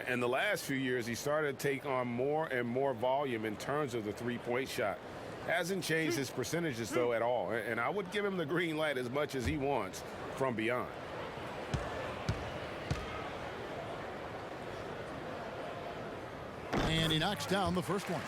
And the last few years, he started to take on more and more volume in terms of the three-point shot. Hasn't changed his percentages, though, at all. And I would give him the green light as much as he wants from beyond. And he knocks down the first one.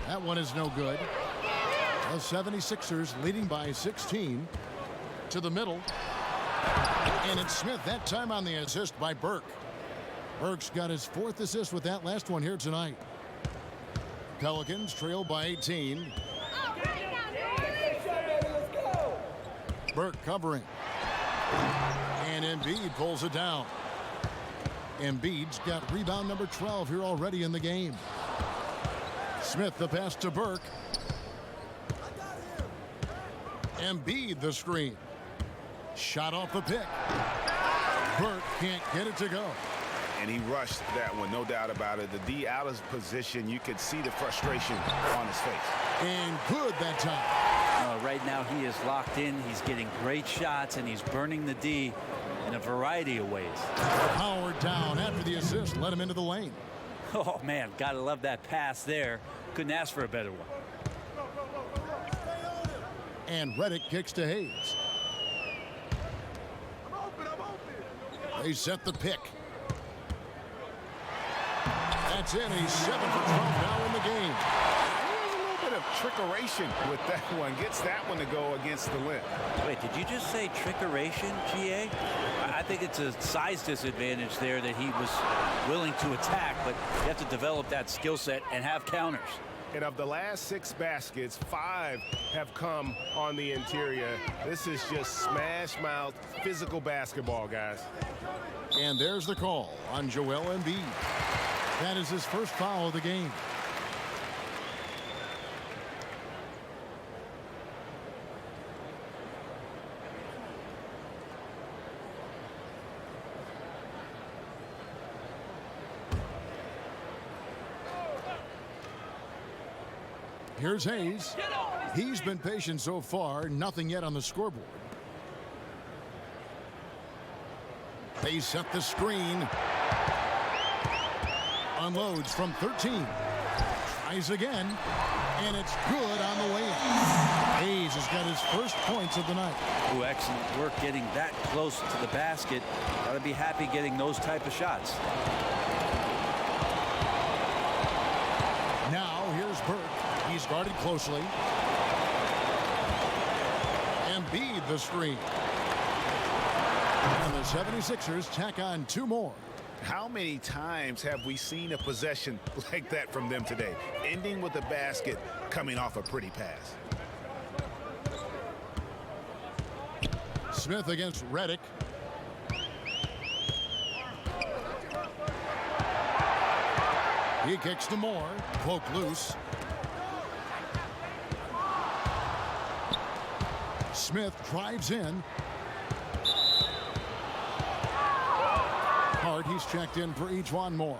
That one is no good. The 76ers leading by 16 to the middle. And it's Smith that time on the assist by Burke. Burke's got his 4th assist with that last one here tonight. Pelicans trail by 18. Burke covering. And Embiid pulls it down. Embiid's got rebound number 12 here already in the game. Smith the pass to Burke. Embiid the screen. Shot off the pick. Burke can't get it to go. And he rushed that one, no doubt about it. The D out of position, you could see the frustration on his face. And good that time. Right now he is locked in. He's getting great shots, and he's burning the D in a variety of ways. Howard down after the assist, let him into the lane. Oh, man, gotta love that pass there. Couldn't ask for a better one. And Redick kicks to Hayes. They set the pick. That's it. He's 7 for 12 now in the game. There's a little bit of trickeration with that one. Gets that one to go against the limb. Wait, did you just say trickeration, GA? I think it's a size disadvantage there that he was willing to attack, but you have to develop that skill set and have counters. And of the last 6 baskets, 5 have come on the interior. This is just smash mouth physical basketball, guys. And there's the call on Joel Embiid. That is his first foul of the game. Here's Hayes. He's been patient so far. Nothing yet on the scoreboard. They set the screen. Unloads from 13. Tries again. And it's good on the way in. Hayes has got his first points of the night. Ooh, excellent work getting that close to the basket. Gotta be happy getting those type of shots. Now here's Burke. He's guarded closely. Embiid the screen. And the 76ers tack on 2 more. How many times have we seen a possession like that from them today? Ending with a basket, coming off a pretty pass. Smith against Redick. He kicks to Moore. Poke loose. Smith drives in. Hart, he's checked in for E'Twaun Moore.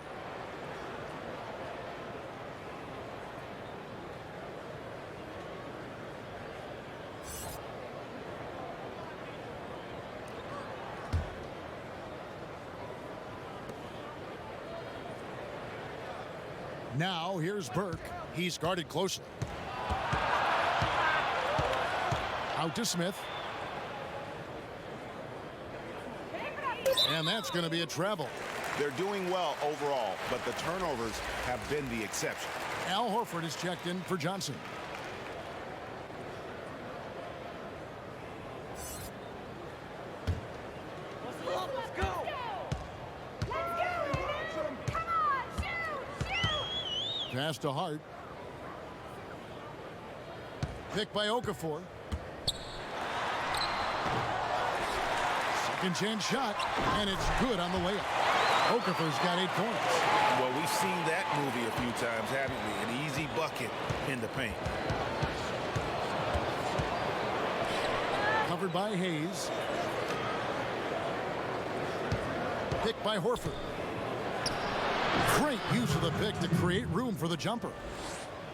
Now here's Burke. He's guarded closely. Out to Smith. And that's going to be a travel. They're doing well overall, but the turnovers have been the exception. Al Horford is checked in for Johnson. pass to Hart. Pick by Okafor. Second chance shot, and it's good on the layup. Okafor's got 8 points. Well, we've seen that movie a few times, haven't we? An easy bucket in the paint. Covered by Hayes. Pick by Horford. Great use of the pick to create room for the jumper.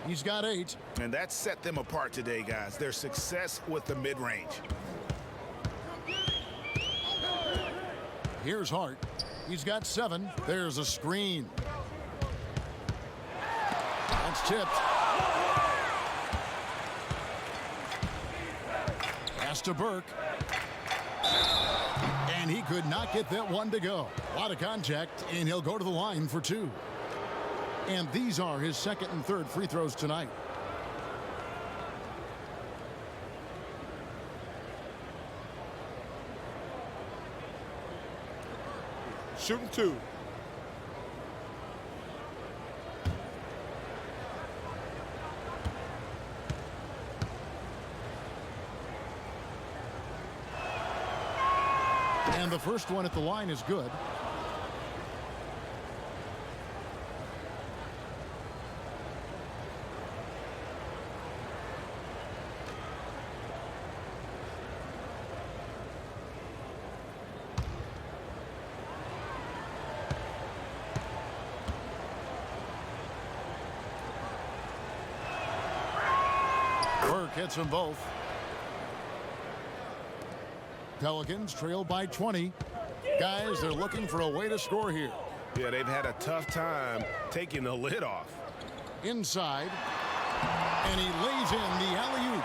He's got 8. And that set them apart today, guys. Their success with the mid-range. Here's Hart. He's got 7. There's a screen. That's tipped. Pass to Burke. And he could not get that one to go. A lot of contact, and he'll go to the line for 2. And these are his second and third free throws tonight. Shooting 2. And the first one at the line is good. Burke hits them both. Pelicans trail by 20. Guys, they're looking for a way to score here. Yeah, they've had a tough time taking the lid off. Inside. And he lays in the alley-oop.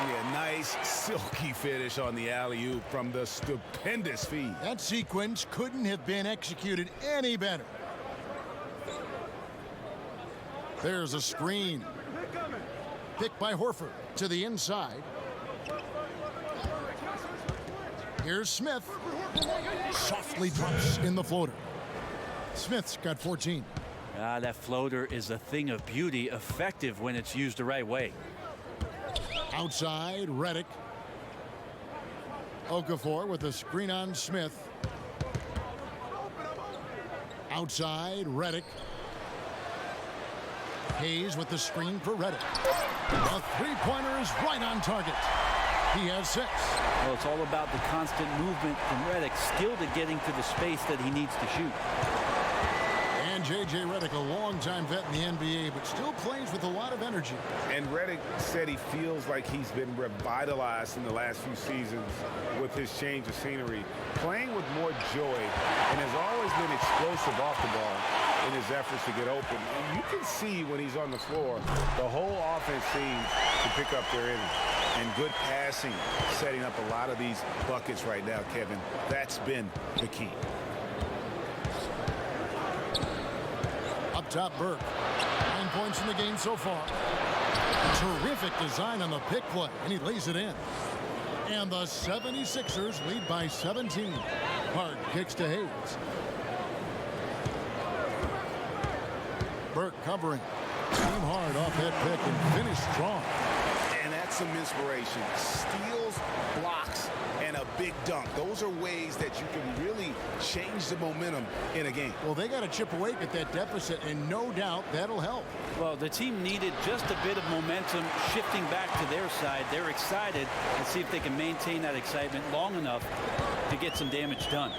Yeah, nice silky finish on the alley-oop from the stupendous feed. That sequence couldn't have been executed any better. There's a screen. Pick by Horford to the inside. Here's Smith. Softly drops in the floater. Smith's got 14. That floater is a thing of beauty, effective when it's used the right way. Outside, Redick. Okafor with a screen on Smith. Outside, Redick. Hayes with the screen for Redick. The three-pointer is right on target. He has 6. Well, it's all about the constant movement from Redick, skilled at getting to the space that he needs to shoot. And J.J. Redick, a longtime vet in the NBA, but still plays with a lot of energy. And Redick said he feels like he's been revitalized in the last few seasons with his change of scenery, playing with more joy, and has always been explosive off the ball in his efforts to get open. And you can see when he's on the floor, the whole offense seems to pick up their energy. And good passing, setting up a lot of these buckets right now, Kevin. That's been the key. Up top, Burke. 9 points in the game so far. Terrific design on the pick play, and he lays it in. And the 76ers lead by 17. Hart kicks to Hayes. Burke covering. Team hard off that pick and finish strong. And that's some inspiration. Steals, blocks, and a big dunk. Those are ways that you can really change the momentum in a game. Well, they got to chip away at that deficit, and no doubt that'll help. Well, the team needed just a bit of momentum shifting back to their side. They're excited. Let's see if they can maintain that excitement long enough to get some damage done.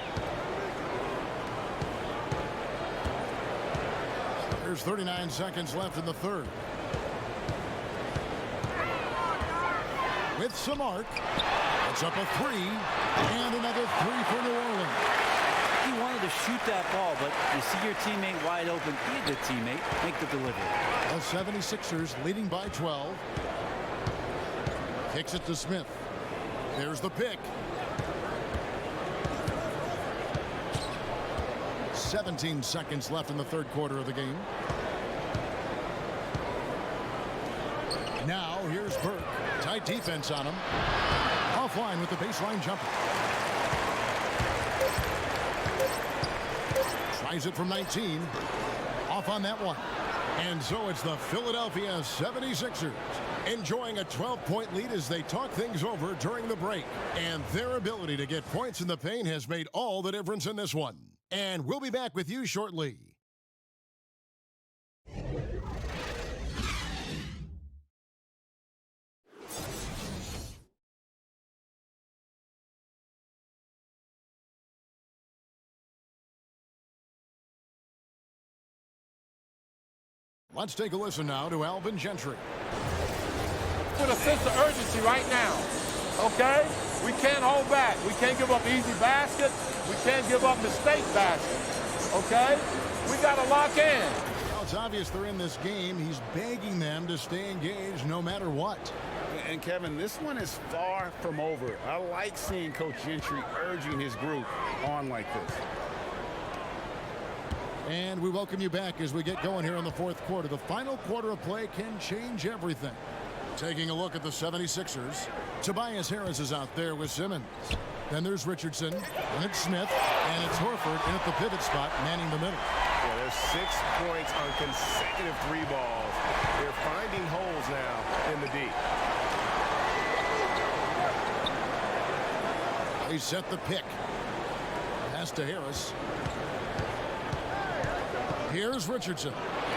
There's 39 seconds left in the third. With some arc, it's up a 3, and another 3 for New Orleans. He wanted to shoot that ball, but you see your teammate wide open. Be a good teammate. Make the delivery. The 76ers leading by 12. Kicks it to Smith. There's the pick. 17 seconds left in the third quarter of the game. Now here's Burke. Tight defense on him. Offline with the baseline jumper. Tries it from 19. Off on that one. And so it's the Philadelphia 76ers enjoying a 12-point lead as they talk things over during the break. And their ability to get points in the paint has made all the difference in this one. And we'll be back with you shortly. Let's take a listen now to Alvin Gentry. With a sense of urgency right now, okay? We can't hold back. We can't give up easy baskets. We can't give up mistake baskets, okay? We got to lock in. Well, it's obvious they're in this game. He's begging them to stay engaged no matter what. And, Kevin, this one is far from over. I like seeing Coach Gentry urging his group on like this. And we welcome you back as we get going here in the fourth quarter. The final quarter of play can change everything. Taking a look at the 76ers, Tobias Harris is out there with Simmons. Then there's Richardson, and it's Smith, and it's Horford in at the pivot spot, manning the middle. Yeah, there's 6 points on consecutive 3 balls. They're finding holes now in the D. They set the pick. Pass to Harris. Here's Richardson.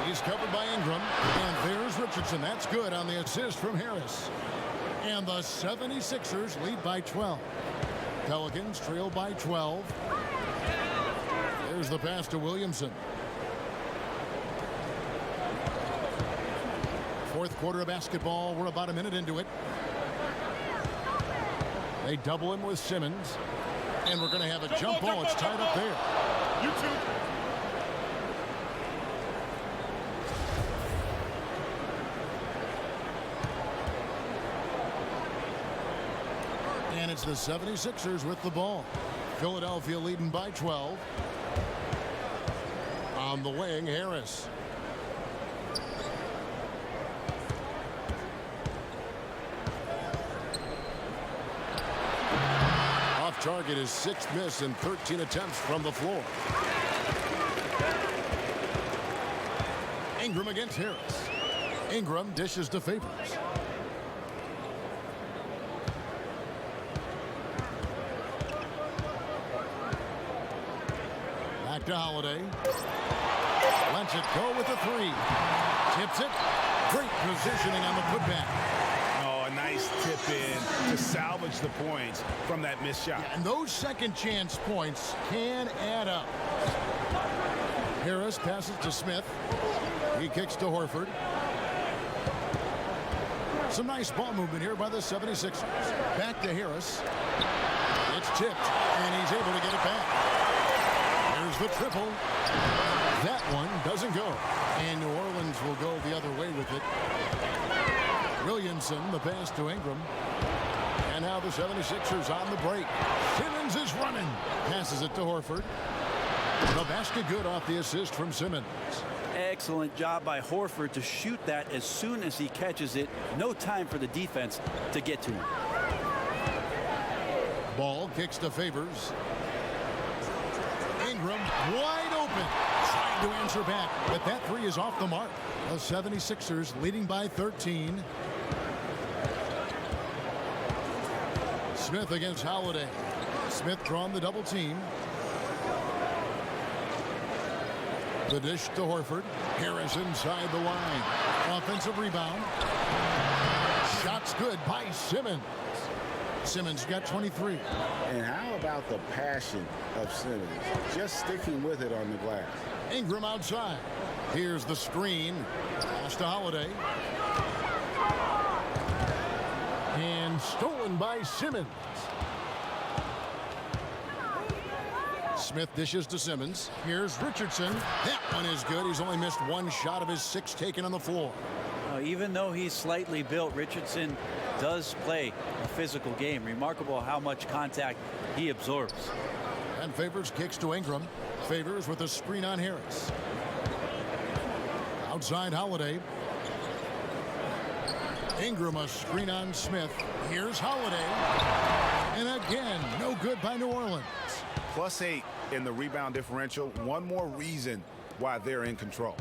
He's covered by Ingram. And there's Richardson. That's good on the assist from Harris. And the 76ers lead by 12. Pelicans trail by 12. There's the pass to Williamson. Fourth quarter of basketball. We're about a minute into it. They double him with Simmons. And we're going to have a jump ball. It's tied up there. You two. And it's the 76ers with the ball. Philadelphia leading by 12. On the wing, Harris. Off target, his 6th miss in 13 attempts from the floor. Ingram against Harris. Ingram dishes to Favors. Back to Holiday. Lets it go with a 3. Tips it. Great positioning on the putback. Oh, a nice tip in to salvage the points from that missed shot. Yeah, and those second chance points can add up. Harris passes to Smith. He kicks to Horford. Some nice ball movement here by the 76ers. Back to Harris. It's tipped, and he's able to get it back. There's the triple. That one doesn't go. And New Orleans will go the other way with it. Williamson, the pass to Ingram. And now the 76ers on the break. Simmons is running. Passes it to Horford. The basket good off the assist from Simmons. Excellent job by Horford to shoot that as soon as he catches it. No time for the defense to get to him. Ball kicks to Favors. Ingram wide open. Trying to answer back, but that 3 is off the mark. The 76ers leading by 13. Smith against Holiday. Smith drawn the double team. The dish to Horford. Harris inside the line. Offensive rebound. Shots good by Simmons. Simmons got 23. And how about the passion of Simmons? Just sticking with it on the glass. Ingram outside. Here's the screen. Pass to Holiday. And stolen by Simmons. Smith dishes to Simmons. Here's Richardson. That one is good. He's only missed 1 shot of his 6 taken on the floor. Even though he's slightly built, Richardson does play a physical game. Remarkable how much contact he absorbs. And Favors kicks to Ingram. Favors with a screen on Harris. Outside Holiday. Ingram a screen on Smith. Here's Holiday. And again, no good by New Orleans. +8 in the rebound differential. One more reason why they're in control.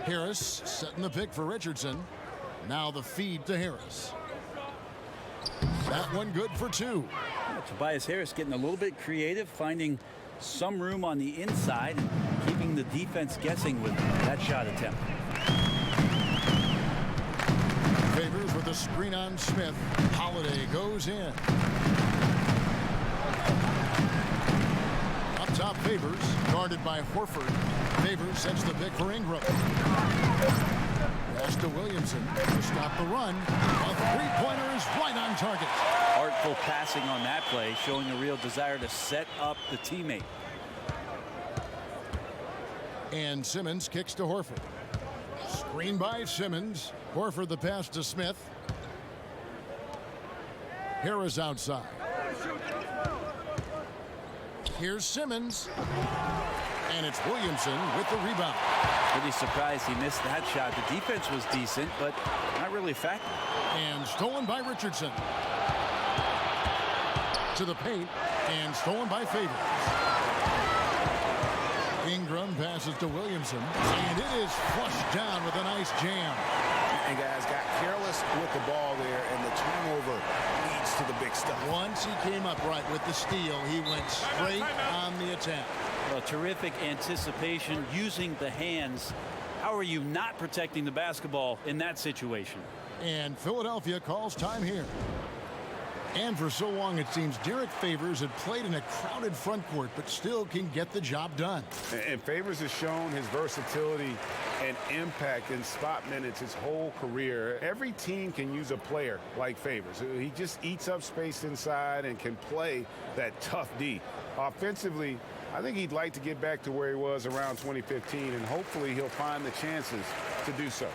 Harris setting the pick for Richardson. Now the feed to Harris. That one good for 2. Tobias Harris getting a little bit creative, finding some room on the inside, and keeping the defense guessing with that shot attempt. Favors with a screen on Smith. Holiday goes in. Up top, Favors, guarded by Horford. Favors sets the pick for Ingram. Pass to Williamson to stop the run. A three-pointer is right on target. Artful passing on that play, showing a real desire to set up the teammate. And Simmons kicks to Horford. Screen by Simmons. Horford the pass to Smith. Harris outside. Here's Simmons. And it's Williamson with the rebound. Pretty surprised he missed that shot. The defense was decent, but not really effective. And stolen by Richardson. To the paint. And stolen by Favors. Ingram passes to Williamson. And it is flushed down with a nice jam. And guys got careless with the ball there, and the turnover leads to the big stuff. Once he came up right with the steal, he went straight on the attack. Well, terrific anticipation using the hands. How are you not protecting the basketball in that situation? And Philadelphia calls time here. And for so long, it seems Derek Favors had played in a crowded front court, but still can get the job done. And Favors has shown his versatility and impact in spot minutes his whole career. Every team can use a player like Favors. He just eats up space inside and can play that tough D. Offensively, I think he'd like to get back to where he was around 2015, and hopefully he'll find the chances to do so.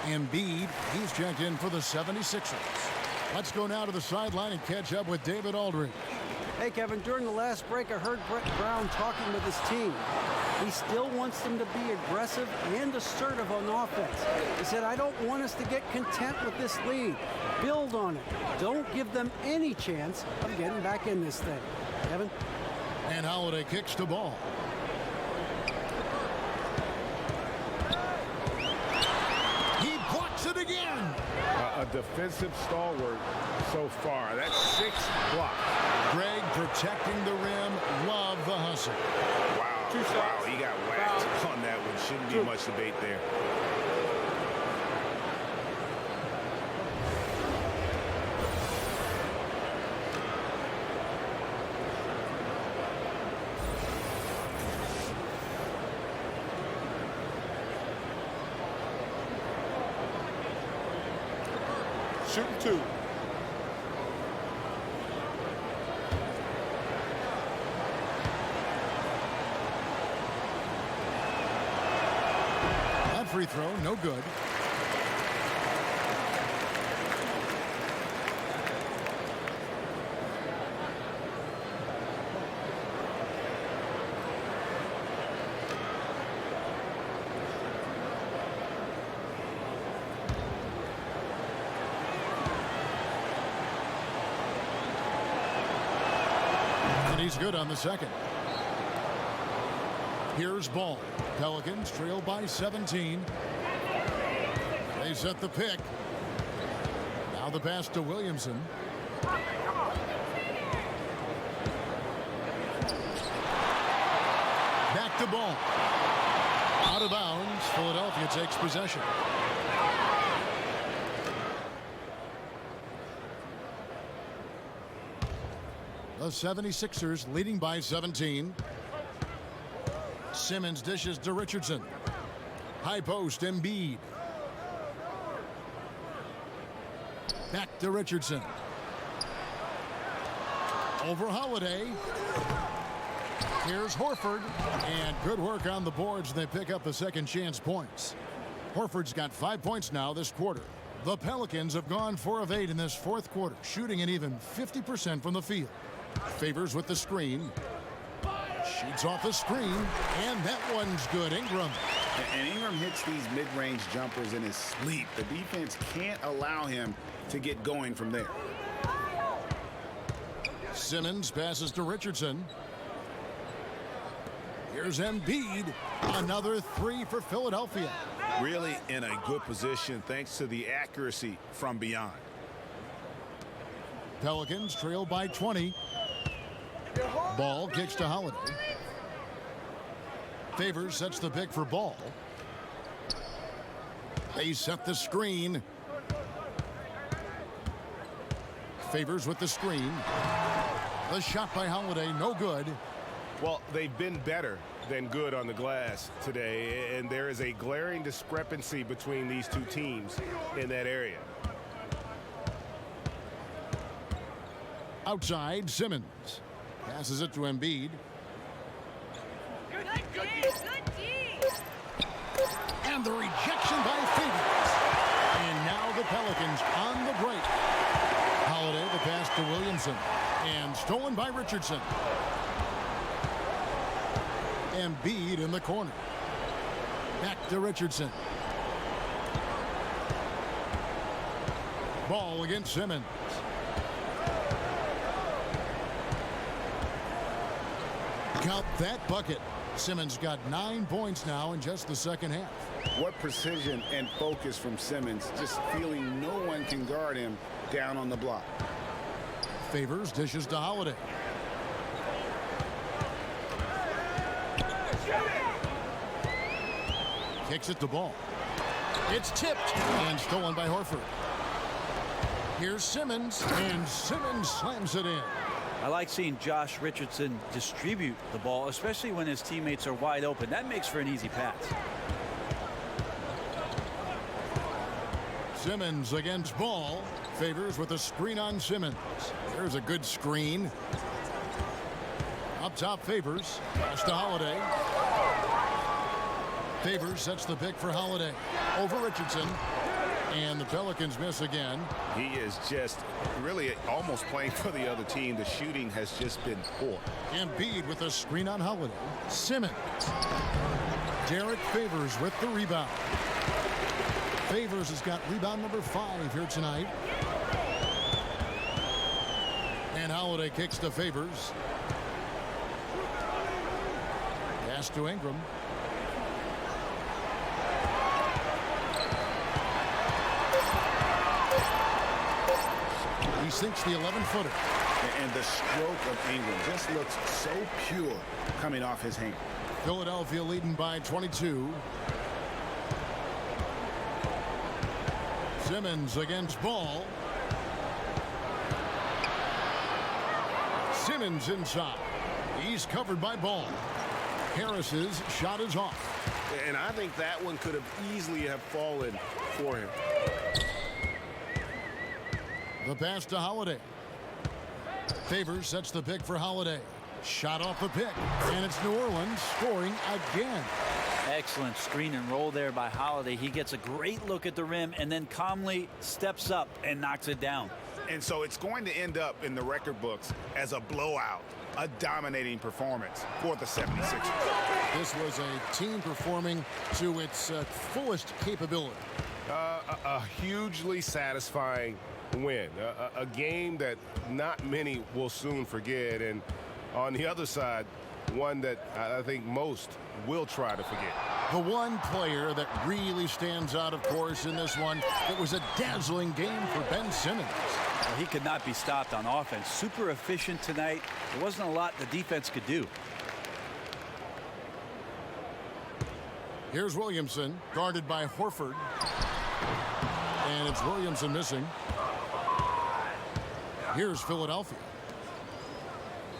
Embiid, he's checked in for the 76ers. Let's go now to the sideline and catch up with David Aldridge. Hey, Kevin, during the last break, I heard Brett Brown talking with his team. He still wants them to be aggressive and assertive on offense. He said, I don't want us to get content with this lead. Build on it. Don't give them any chance of getting back in this thing. Kevin? And Holiday kicks the ball. It again. A defensive stalwart so far. That's 6 blocks. Greg protecting the rim. Love the hustle. Wow. Wow, he got whacked on that one. Shouldn't be much debate there. Shooting 2. That free throw, no good. He's good on the second. Here's Ball. Pelicans trail by 17. They set the pick. Now the pass to Williamson. Back to Ball. Out of bounds. Philadelphia takes possession. The 76ers leading by 17. Simmons dishes to Richardson. High post, Embiid. Back to Richardson. Over Holiday. Here's Horford, and good work on the boards. They pick up the second chance points. Horford's got 5 points now this quarter. The Pelicans have gone 4 of 8 in this fourth quarter, shooting an even 50% from the field. Favors with the screen. Shoots off the screen, and that one's good. Ingram. And Ingram hits these mid-range jumpers in his sleep. The defense can't allow him to get going from there. Simmons passes to Richardson. Here's Embiid. Another 3 for Philadelphia. Really in a good position thanks to the accuracy from beyond. Pelicans trail by 20. Ball kicks to Holiday. Favors sets the pick for Ball. They set the screen. Favors with the screen. The shot by Holiday, no good. Well, they've been better than good on the glass today, and there is a glaring discrepancy between these two teams in that area. Outside, Simmons. Passes it to Embiid. And the rejection by Favors. And now the Pelicans on the break. Holiday the pass to Williamson. And stolen by Richardson. Embiid in the corner. Back to Richardson. Ball against Simmons. Count that bucket. Simmons got 9 points now in just the second half. What precision and focus from Simmons, just feeling no one can guard him down on the block. Favors dishes to Holiday. Kicks it to Ball. It's tipped and stolen by Horford. Here's Simmons, and Simmons slams it in. I like seeing Josh Richardson distribute the ball, especially when his teammates are wide open. That makes for an easy pass. Simmons against Ball. Favors with a screen on Simmons. There's a good screen. Up top, Favors. Pass to Holiday. Favors sets the pick for Holiday. Over Richardson. And the Pelicans miss again. He is just really almost playing for the other team. The shooting has just been poor. Embiid with a screen on Holiday. Simmons. Derek Favors with the rebound. Favors has got rebound number 5 here tonight. And Holiday kicks to Favors. Pass to Ingram. He sinks the 11-footer. And the stroke of Ingram just looks so pure coming off his hand. Philadelphia leading by 22. Simmons against Ball. Simmons inside. He's covered by Ball. Harris's shot is off. And I think that one could have easily have fallen for him. The pass to Holiday. Favors sets the pick for Holiday. Shot off the pick. And it's New Orleans scoring again. Excellent screen and roll there by Holiday. He gets a great look at the rim and then calmly steps up and knocks it down. And so it's going to end up in the record books as a blowout, a dominating performance for the 76ers. This was a team performing to its fullest capability. A hugely satisfying win, a game that not many will soon forget, and on the other side, one that I think most will try to forget. The one player that really stands out, of course, in this one, it was a dazzling game for Ben Simmons. Well, he could not be stopped on offense. Super efficient tonight. There wasn't a lot the defense could do. Here's Williamson, guarded by Horford. And it's Williamson missing. Here's Philadelphia.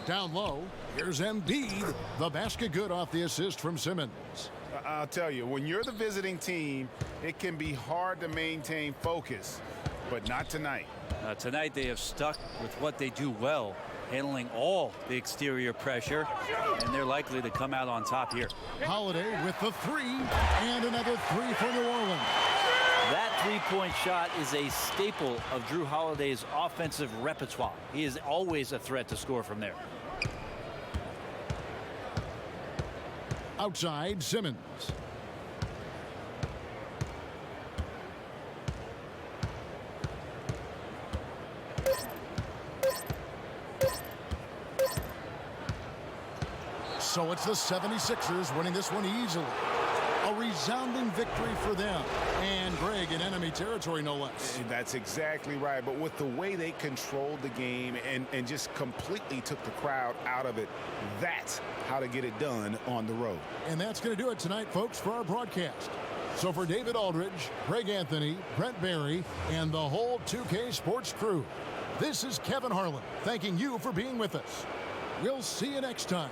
Down low, here's Embiid. The basket good off the assist from Simmons. I'll tell you, when you're the visiting team, it can be hard to maintain focus, but not tonight. Tonight they have stuck with what they do well. handling all the exterior pressure, and they're likely to come out on top here. Holiday with the three, and another three for New Orleans. That three-point shot is a staple of Drew Holiday's offensive repertoire. He is always a threat to score from there. Outside, Simmons. So it's the 76ers winning this one easily. A resounding victory for them. And Greg in enemy territory, no less. That's exactly right. But with the way they controlled the game and just completely took the crowd out of it, that's how to get it done on the road. And that's going to do it tonight, folks, for our broadcast. So for David Aldridge, Greg Anthony, Brent Barry, and the whole 2K Sports crew, this is Kevin Harlan thanking you for being with us. We'll see you next time.